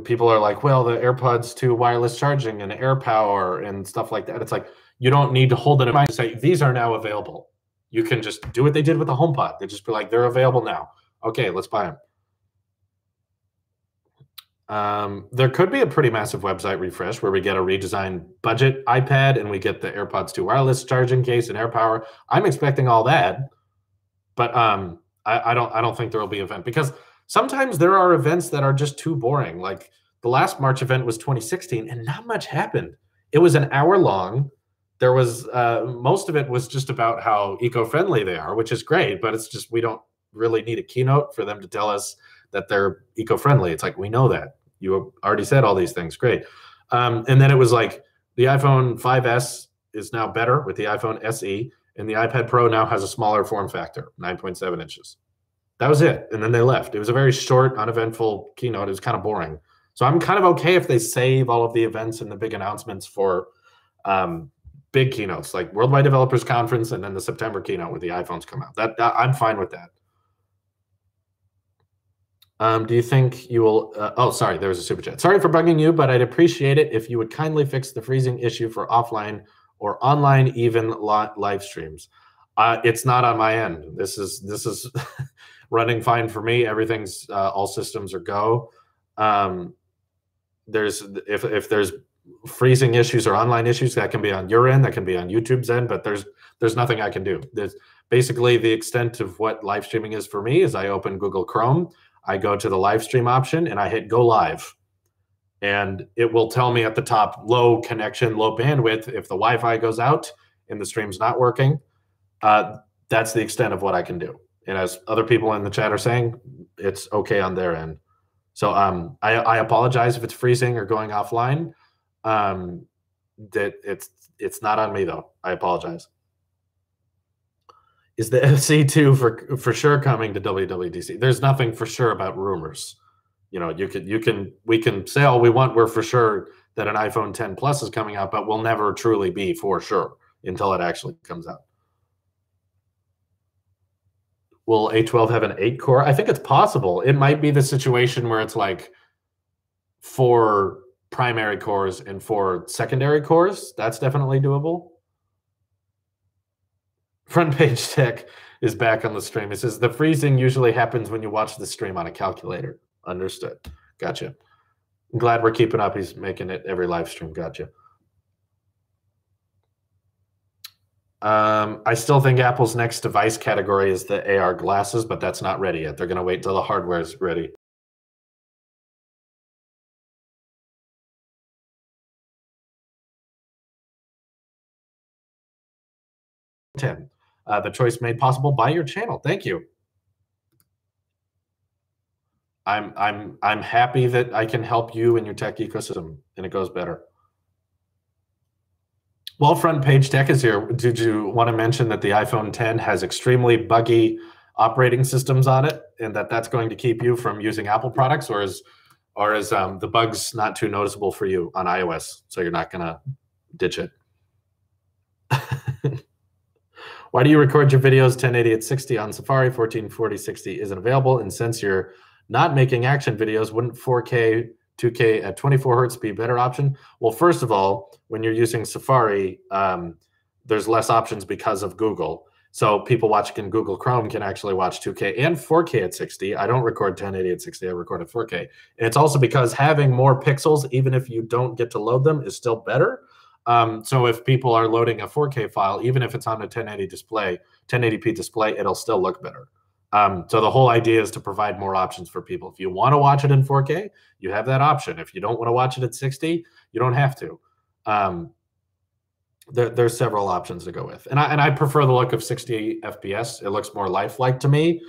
people are like, well, the AirPods 2 wireless charging and AirPower and stuff like that. It's like, you don't need to hold it in mind and say, these are now available. You can just do what they did with the HomePod. They just be like, they're available now. Okay, let's buy them. There could be a pretty massive website refresh where we get a redesigned budget iPad and we get the AirPods 2 wireless charging case and AirPower. I'm expecting all that, but I don't think there will be an event because sometimes there are events that are just too boring. Like the last March event was 2016 and not much happened. It was an hour long. There was most of it was just about how eco-friendly they are, which is great, but it's just we don't really need a keynote for them to tell us that they're eco-friendly. It's like, we know that. You already said all these things. Great. And then it was like The iPhone 5S is now better with the iPhone SE, and the iPad Pro now has a smaller form factor, 9.7 inches. That was it. And then they left. It was a very short, uneventful keynote. It was kind of boring. So I'm kind of okay if they save all of the events and the big announcements for big keynotes like Worldwide Developers Conference and then the September keynote where the iPhones come out. That I'm fine with that. Do you think you will? Oh, sorry, there was a super chat. Sorry for bugging you, but I'd appreciate it if you would kindly fix the freezing issue for offline or online even live streams. It's not on my end. This is running fine for me. Everything's all systems are go. If there's freezing issues or online issues, that can be on your end, that can be on YouTube's end, but there's nothing I can do. There's basically the extent of what live streaming is for me is I open Google Chrome, I go to the live stream option and I hit go live. And it will tell me at the top, low connection, low bandwidth. If the Wi-Fi goes out and the stream's not working, that's the extent of what I can do. And as other people in the chat are saying, it's okay on their end. So I apologize if it's freezing or going offline. That it's not on me though. I apologize. Is the FC2 for sure coming to WWDC? There's nothing for sure about rumors. You know, we can say all we want. We're for sure that an iPhone 10 Plus is coming out, but we'll never truly be for sure until it actually comes out. Will A12 have an 8-core? I think it's possible. It might be the situation where it's like 4 primary cores and 4 secondary cores. That's definitely doable. Front Page Tech is back on the stream. It says the freezing usually happens when you watch the stream on a calculator. Understood. Gotcha. I'm glad we're keeping up. He's making it every live stream. Gotcha. I still think Apple's next device category is the AR glasses, but that's not ready yet. They're going to wait until the hardware is ready. The choice made possible by your channel. Thank you. I'm happy that I can help you in your tech ecosystem and it goes better. While Front Page Tech is here, did you want to mention that the iPhone 10 has extremely buggy operating systems on it, and that's going to keep you from using Apple products, or is the bugs not too noticeable for you on iOS, so you're not going to ditch it? Why do you record your videos 1080 at 60 on Safari, 1440 60 isn't available? And since you're not making action videos, wouldn't 4K, 2K at 24 hertz be a better option? Well, first of all, when you're using Safari, there's less options because of Google. So people watching in Google Chrome can actually watch 2K and 4K at 60. I don't record 1080 at 60, I record at 4K. And it's also because having more pixels, even if you don't get to load them, is still better. So if people are loading a 4K file, even if it's on a 1080 display, 1080p display, it'll still look better. So the whole idea is to provide more options for people. If you want to watch it in 4K, you have that option. If you don't want to watch it at 60, you don't have to. There's several options to go with. And I prefer the look of 60 FPS. It looks more lifelike to me.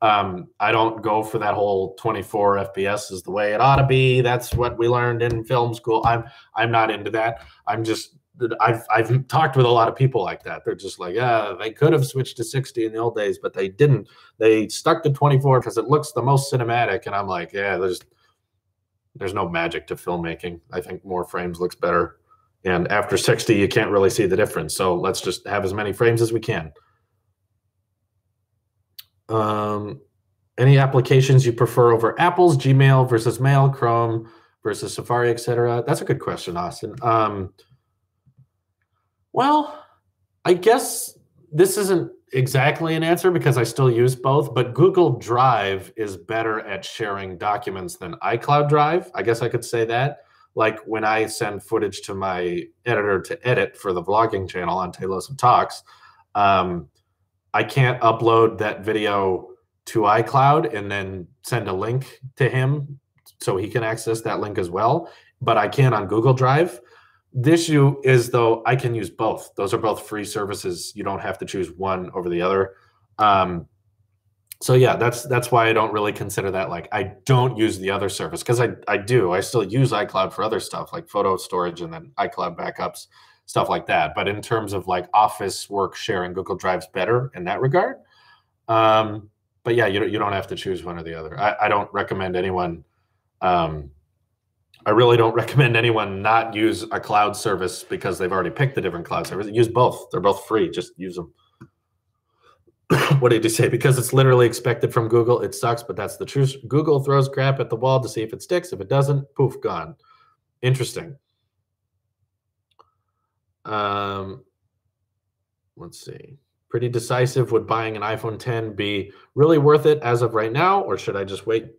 I don't go for that whole 24 FPS is the way it ought to be. That's what we learned in film school. I'm not into that. I've talked with a lot of people like that. They're just like, yeah, they could have switched to 60 in the old days, but they didn't. They stuck to 24 because it looks the most cinematic. And I'm like, yeah, there's no magic to filmmaking. I think more frames looks better. And after 60, you can't really see the difference. So let's just have as many frames as we can. Any applications you prefer over Apple's, Gmail versus Mail, Chrome versus Safari, etc.? That's a good question, Austin. Well, I guess this isn't exactly an answer because I still use both, but Google Drive is better at sharing documents than iCloud Drive. I guess I could say that. Like when I send footage to my editor to edit for the vlogging channel on Tailosive Talks, I can't upload that video to iCloud and then send a link to him so he can access that link as well, but I can on Google Drive. The issue is, though, I can use both. Those are both free services. You don't have to choose one over the other. So yeah, that's why I don't really consider that, like, I don't use the other service, because I do. I still use iCloud for other stuff like photo storage and then iCloud backups, stuff like that. But in terms of like office work sharing, Google Drive's better in that regard. Um, but yeah, you don't have to choose one or the other. I don't recommend anyone. Um, I really don't recommend anyone not use a cloud service because they've already picked the different cloud service. Use both. They're both free. Just use them. What did you say? Because it's literally expected from Google. It sucks, but that's the truth. Google throws crap at the wall to see if it sticks. If it doesn't, poof, gone. Interesting. Let's see. Pretty decisive. Would buying an iPhone 10 be really worth it as of right now, or should I just wait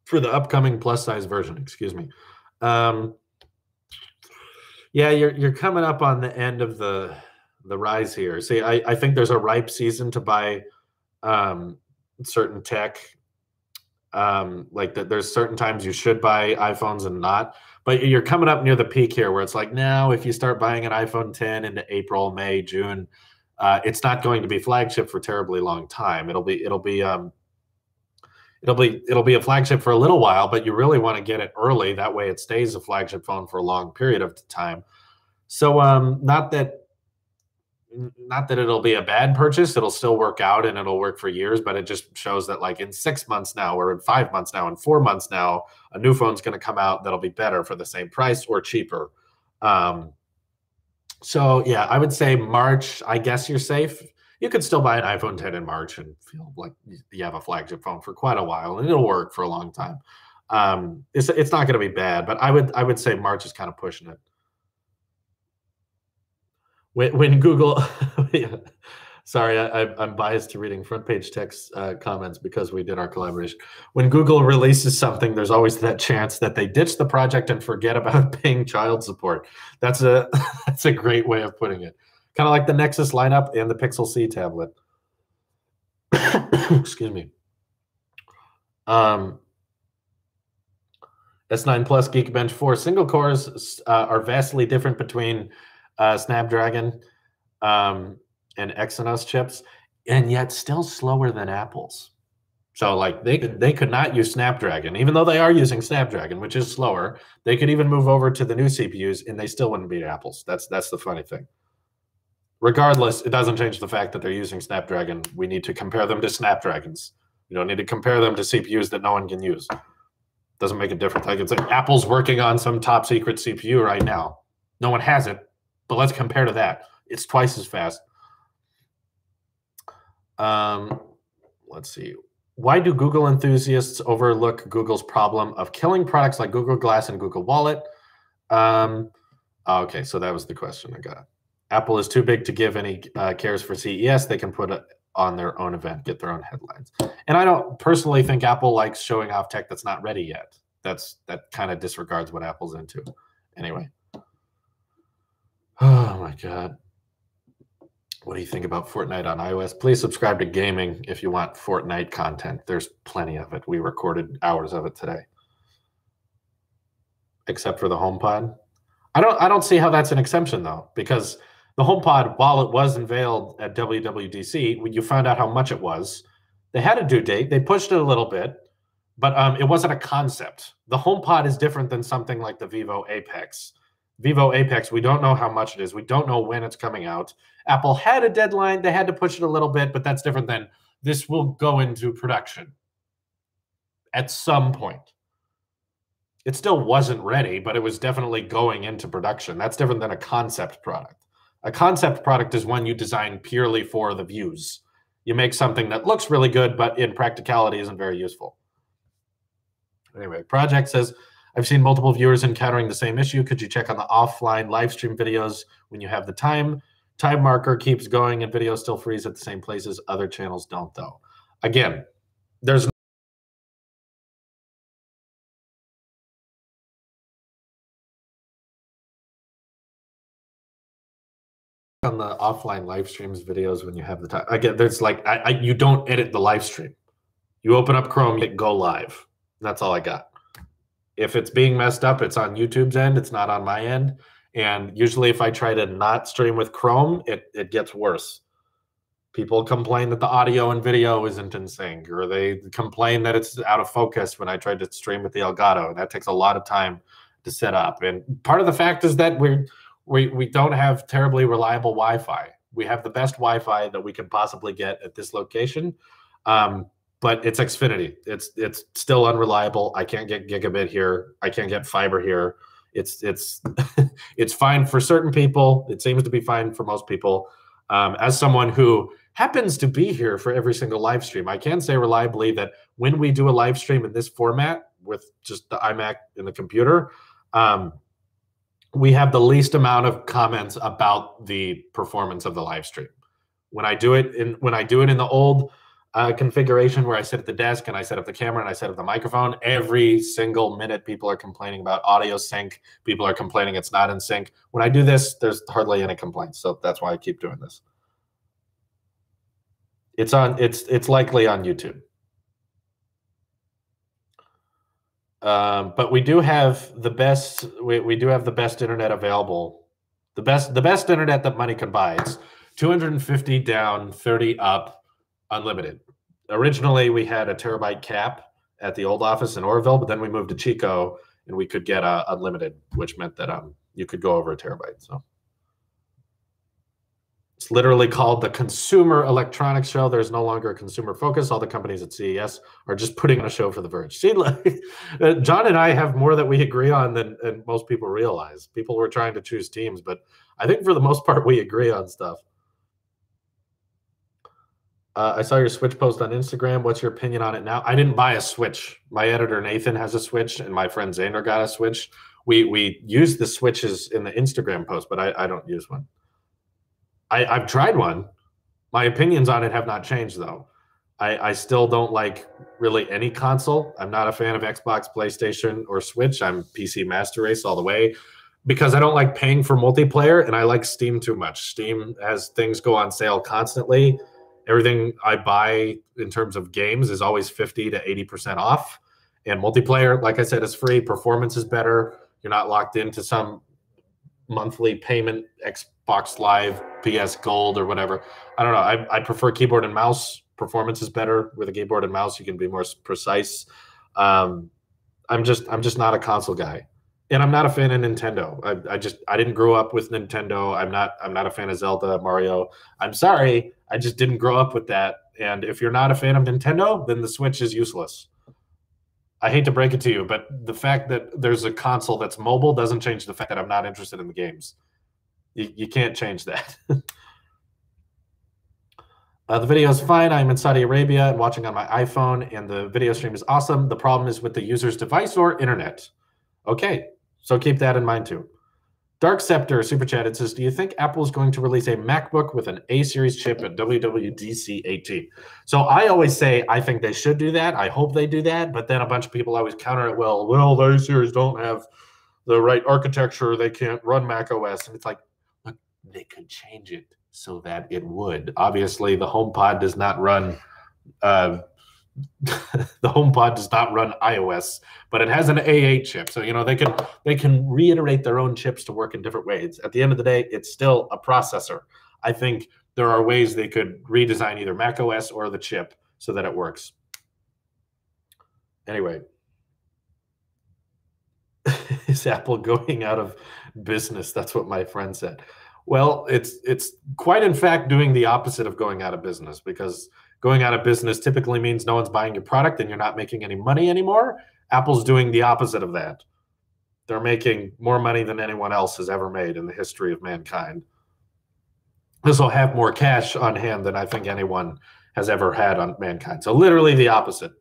for the upcoming plus size version? Excuse me. Yeah, you're coming up on the end of the rise here. See, I think there's a ripe season to buy certain tech. Like that, there's certain times you should buy iPhones and not. But you're coming up near the peak here, where it's like now, if you start buying an iPhone 10 into April, May, June, it's not going to be flagship for terribly long time. It'll be a flagship for a little while, but you really want to get it early. That way, it stays a flagship phone for a long period of time. So, not that it'll be a bad purchase. It'll still work out and it'll work for years, but it just shows that like in 6 months now, or in 5 months now, in 4 months now, a new phone's going to come out that'll be better for the same price or cheaper. So yeah, I would say March, I guess you're safe. You could still buy an iPhone 10 in March and feel like you have a flagship phone for quite a while, and it'll work for a long time. It's not going to be bad, but I would say March is kind of pushing it. When Google, yeah, sorry, I'm biased to reading front page text comments because we did our collaboration. When Google releases something, there's always that chance that they ditch the project and forget about paying child support. That's a that's a great way of putting it. Kind of like the Nexus lineup and the Pixel C tablet. Excuse me. S9 Plus Geekbench 4 single cores are vastly different between Snapdragon and Exynos chips, and yet still slower than Apple's. So like they could not use Snapdragon, even though they are using Snapdragon, which is slower. They could even move over to the new CPUs, and they still wouldn't beat Apple's. That's the funny thing. Regardless, it doesn't change the fact that they're using Snapdragon. We need to compare them to Snapdragons. We don't need to compare them to CPUs that no one can use. Doesn't make a difference. Like it's like Apple's working on some top secret CPU right now. No one has it, but let's compare to that. It's twice as fast. Let's see. Why do Google enthusiasts overlook Google's problem of killing products like Google Glass and Google Wallet? Okay, so that was the question I got. Apple is too big to give any cares for CES. They can put it on their own event, get their own headlines. And I don't personally think Apple likes showing off tech that's not ready yet. That kind of disregards what Apple's into. Anyway. Oh my God. What do you think about Fortnite on iOS? Please subscribe to Gaming if you want Fortnite content. There's plenty of it. We recorded hours of it today. Except for the HomePod. I don't see how that's an exception though, because the HomePod, while it was unveiled at WWDC, when you found out how much it was, they had a due date. They pushed it a little bit, but it wasn't a concept. The HomePod is different than something like the Vivo Apex. Vivo Apex, we don't know how much it is. We don't know when it's coming out. Apple had a deadline. They had to push it a little bit, but that's different than this will go into production at some point. It still wasn't ready, but it was definitely going into production. That's different than a concept product. A concept product is one you design purely for the views. You make something that looks really good, but in practicality isn't very useful. Anyway, Project says, I've seen multiple viewers encountering the same issue. Could you check on the offline live stream videos when you have the time? Time marker keeps going and videos still freeze at the same places. Other channels don't, though. Again, there's on the offline live streams videos when you have the time. Again, there's like you don't edit the live stream. You open up Chrome, hit go live. That's all I got. If it's being messed up, it's on YouTube's end. It's not on my end. And usually if I try to not stream with Chrome, it gets worse. People complain that the audio and video isn't in sync, or they complain that it's out of focus when I tried to stream with the Elgato. That takes a lot of time to set up. And part of the fact is that we don't have terribly reliable Wi-Fi. We have the best Wi-Fi that we could possibly get at this location, but it's Xfinity. It's still unreliable. I can't get gigabit here. I can't get fiber here. It's it's fine for certain people. It seems to be fine for most people. As someone who happens to be here for every single live stream, I can say reliably that when we do a live stream in this format with just the iMac and the computer, we have the least amount of comments about the performance of the live stream. When I do it in the old configuration where I sit at the desk and I set up the camera and I set up the microphone, every single minute people are complaining about audio sync. People are complaining it's not in sync. When I do this, there's hardly any complaints. So that's why I keep doing this. It's likely on YouTube. But we do have the best. We do have the best internet available. The best internet that money can buy. It's 250 down, 30 up, unlimited. Originally, we had a terabyte cap at the old office in Orville, but then we moved to Chico, and we could get unlimited, which meant that you could go over a terabyte. So it's literally called the Consumer Electronics Show. There's no longer a consumer focus. All the companies at CES are just putting on a show for The Verge. See, John and I have more that we agree on than most people realize. People were trying to choose teams, but I think for the most part, we agree on stuff. I saw your Switch post on Instagram. What's your opinion on it now? I didn't buy a Switch. My editor, Nathan, has a Switch, and my friend Zander got a Switch. We use the Switches in the Instagram post, but I don't use one. I've tried one. My opinions on it have not changed, though. I still don't like really any console. I'm not a fan of Xbox, PlayStation, or Switch. I'm PC Master Race all the way because I don't like paying for multiplayer, and I like Steam too much. Steam has things go on sale constantly. Everything I buy in terms of games is always 50 to 80% off. And multiplayer, like I said, is free. Performance is better. You're not locked into some monthly payment, Xbox Live, PS Gold, or whatever. I don't know. I prefer keyboard and mouse. Performance is better with a keyboard and mouse. You can be more precise. I'm just not a console guy. And I'm not a fan of Nintendo. I didn't grow up with Nintendo. I'm not a fan of Zelda, Mario. I'm sorry. I just didn't grow up with that. And if you're not a fan of Nintendo, then the Switch is useless. I hate to break it to you, but the fact that there's a console that's mobile doesn't change the fact that I'm not interested in the games. You can't change that. The video is fine. I'm in Saudi Arabia and watching on my iPhone, and the video stream is awesome. The problem is with the user's device or internet. Okay, so keep that in mind too. Dark Scepter Super Chat, it says, do you think Apple is going to release a MacBook with an A-series chip at WWDC 18? So I always say I think they should do that. I hope they do that. But then a bunch of people always counter it, well, the A-series don't have the right architecture. They can't run Mac OS. And it's like, look, they could change it so that it would. Obviously, the HomePod does not run the HomePod does not run iOS, but it has an A8 chip. So, they can reiterate their own chips to work in different ways. At the end of the day, it's still a processor. I think there are ways they could redesign either macOS or the chip so that it works. Anyway, is Apple going out of business? That's what my friend said. Well, it's quite in fact doing the opposite of going out of business, because going out of business typically means no one's buying your product and you're not making any money anymore. Apple's doing the opposite of that. They're making more money than anyone else has ever made in the history of mankind. This will have more cash on hand than I think anyone has ever had on mankind. So literally the opposite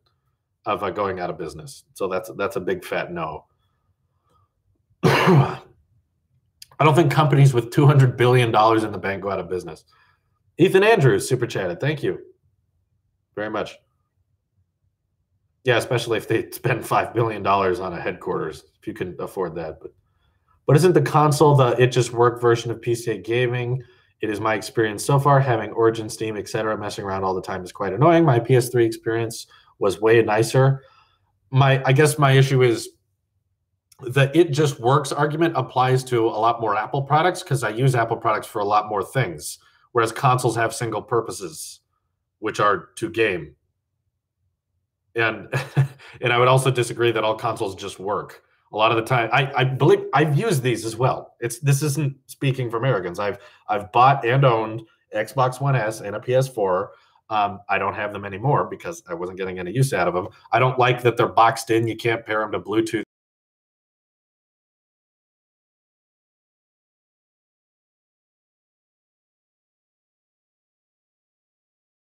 of going out of business. So that's a big fat no. I don't think companies with $200 billion in the bank go out of business. Ethan Andrews super chatted. Thank you very much. Yeah, especially if they spend $5 billion on a headquarters, if you can afford that. But isn't the console the It Just Work version of PCA gaming? It is my experience so far. Having Origin, Steam, etc., messing around all the time is quite annoying. My PS3 experience was way nicer. I guess my issue is the It Just Works argument applies to a lot more Apple products, because I use Apple products for a lot more things. whereas consoles have single purposes, which are to game. And and I would also disagree that all consoles just work. A lot of the time, I believe I've used these as well. This isn't speaking from arrogance. I've bought and owned Xbox One S and a PS4. I don't have them anymore because I wasn't getting any use out of them. I don't like that they're boxed in. You can't pair them to Bluetooth.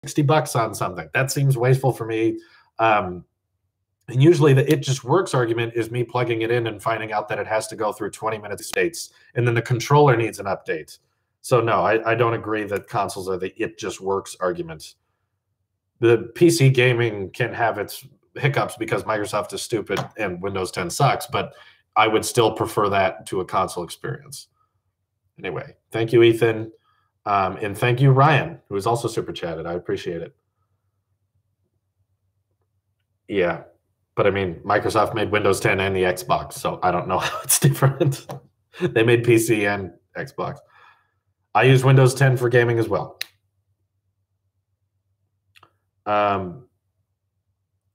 $60 on something. That seems wasteful for me. And usually the it just works argument is me plugging it in and finding out that it has to go through 20-minute states, and then the controller needs an update. So no, I don't agree that consoles are the it just works argument. The PC gaming can have its hiccups because Microsoft is stupid and Windows 10 sucks, but I would still prefer that to a console experience. Anyway, thank you, Ethan. And thank you, Ryan, who is also super chatted. I appreciate it. Yeah. But I mean, Microsoft made Windows 10 and the Xbox, so I don't know how it's different. They made PC and Xbox. I use Windows 10 for gaming as well.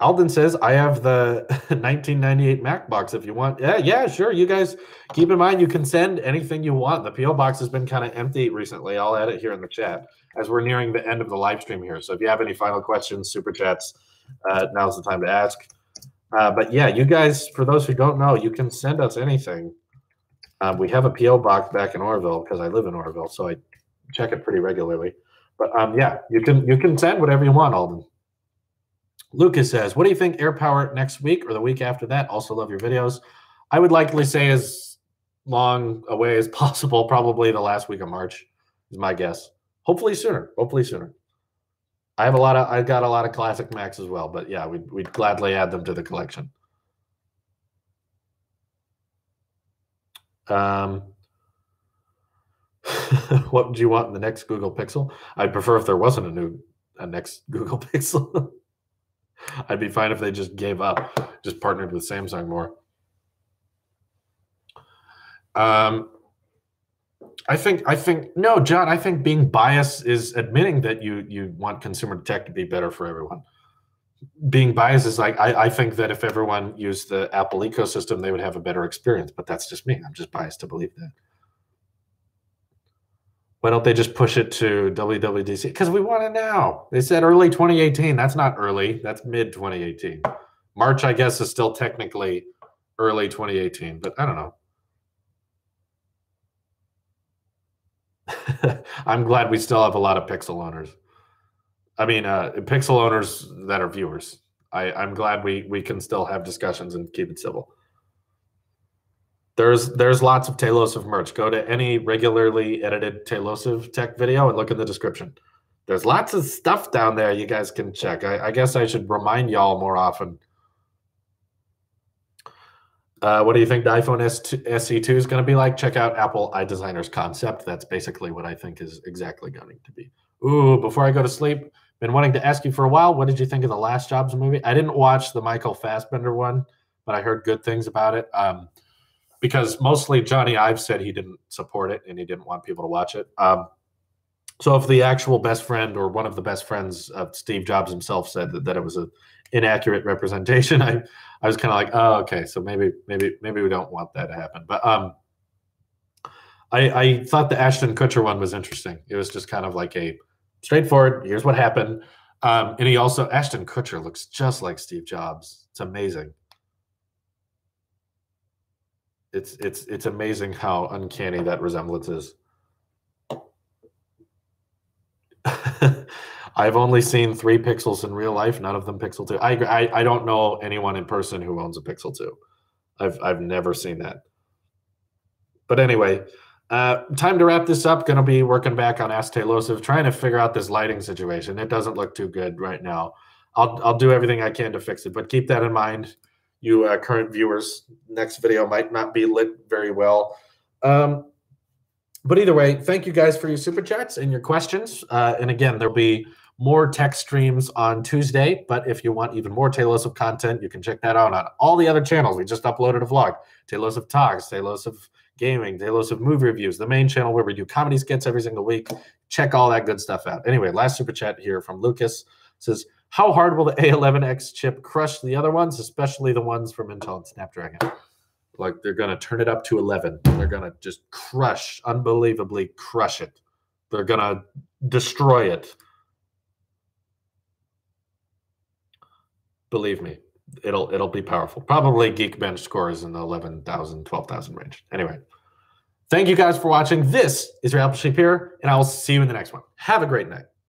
Alden says, I have the 1998 MacBox if you want. Yeah, sure. You guys keep in mind, you can send anything you want. The P.O. box has been kind of empty recently. I'll add it here in the chat as we're nearing the end of the live stream here. So if you have any final questions, super chats, now's the time to ask. But yeah, you guys, for those who don't know, you can send us anything. We have a P.O. box back in Orville because I live in Orville, so I check it pretty regularly. But yeah, you can send whatever you want, Alden. Lucas says, what do you think AirPower next week or the week after that? Also love your videos. I would likely say as long away as possible, probably the last week of March is my guess. Hopefully sooner. Hopefully sooner. I've got a lot of classic Macs as well, but yeah, we'd gladly add them to the collection. What would you want in the next Google Pixel? I'd prefer if there wasn't a next Google Pixel. I'd be fine if they just gave up, just partnered with Samsung more. I think no, John. I think being biased is admitting that you want consumer tech to be better for everyone. Being biased is like I think that if everyone used the Apple ecosystem, they would have a better experience. But that's just me. I'm just biased to believe that. Why don't they just push it to WWDC? Because we want it now. They said early 2018. That's not early. That's mid 2018. March, I guess, is still technically early 2018, but I don't know. I'm glad we still have a lot of Pixel owners. I mean, Pixel owners that are viewers. I'm glad we can still have discussions and keep it civil. There's lots of Tailosive merch. Go to any regularly edited Tailosive tech video and look in the description. There's lots of stuff down there you guys can check. I guess I should remind y'all more often. What do you think the iPhone SE2 is going to be like? Check out Apple iDesigner's concept. That's basically what I think is exactly going to be. Ooh, before I go to sleep, been wanting to ask you for a while, what did you think of the Last Jobs movie? I didn't watch the Michael Fassbender one, but I heard good things about it. Because mostly Johnny Ive said he didn't support it and he didn't want people to watch it. So if the actual best friend or one of the best friends of Steve Jobs himself said that it was an inaccurate representation, I was kind of like, oh, okay, so maybe we don't want that to happen. But I thought the Ashton Kutcher one was interesting. It was just kind of like a straightforward, here's what happened. And he also, Ashton Kutcher looks just like Steve Jobs. It's amazing. It's amazing how uncanny that resemblance is. I've only seen 3 Pixels in real life, none of them Pixel 2. I don't know anyone in person who owns a Pixel 2. I've never seen that. But anyway, time to wrap this up. Going to be working back on Ask Tailosive, trying to figure out this lighting situation. It doesn't look too good right now. I'll do everything I can to fix it, but keep that in mind. You current viewers, next video might not be lit very well. But either way, thank you guys for your super chats and your questions. And again, there'll be more tech streams on Tuesday. But if you want even more Tailosive content, you can check that out on all the other channels. We just uploaded a vlog. Tailosive Talks, Tailosive gaming, Tailosive movie reviews, the main channel where we do comedy skits every single week. Check all that good stuff out. Anyway, last super chat here from Lucas says, how hard will the A11X chip crush the other ones, especially the ones from Intel and Snapdragon? Like, they're going to turn it up to 11. They're going to just unbelievably crush it. They're going to destroy it. Believe me, it'll be powerful. Probably Geekbench scores in the 11,000, 12,000 range. Anyway, thank you guys for watching. This is your Apple Sheep here, and I will see you in the next one. Have a great night.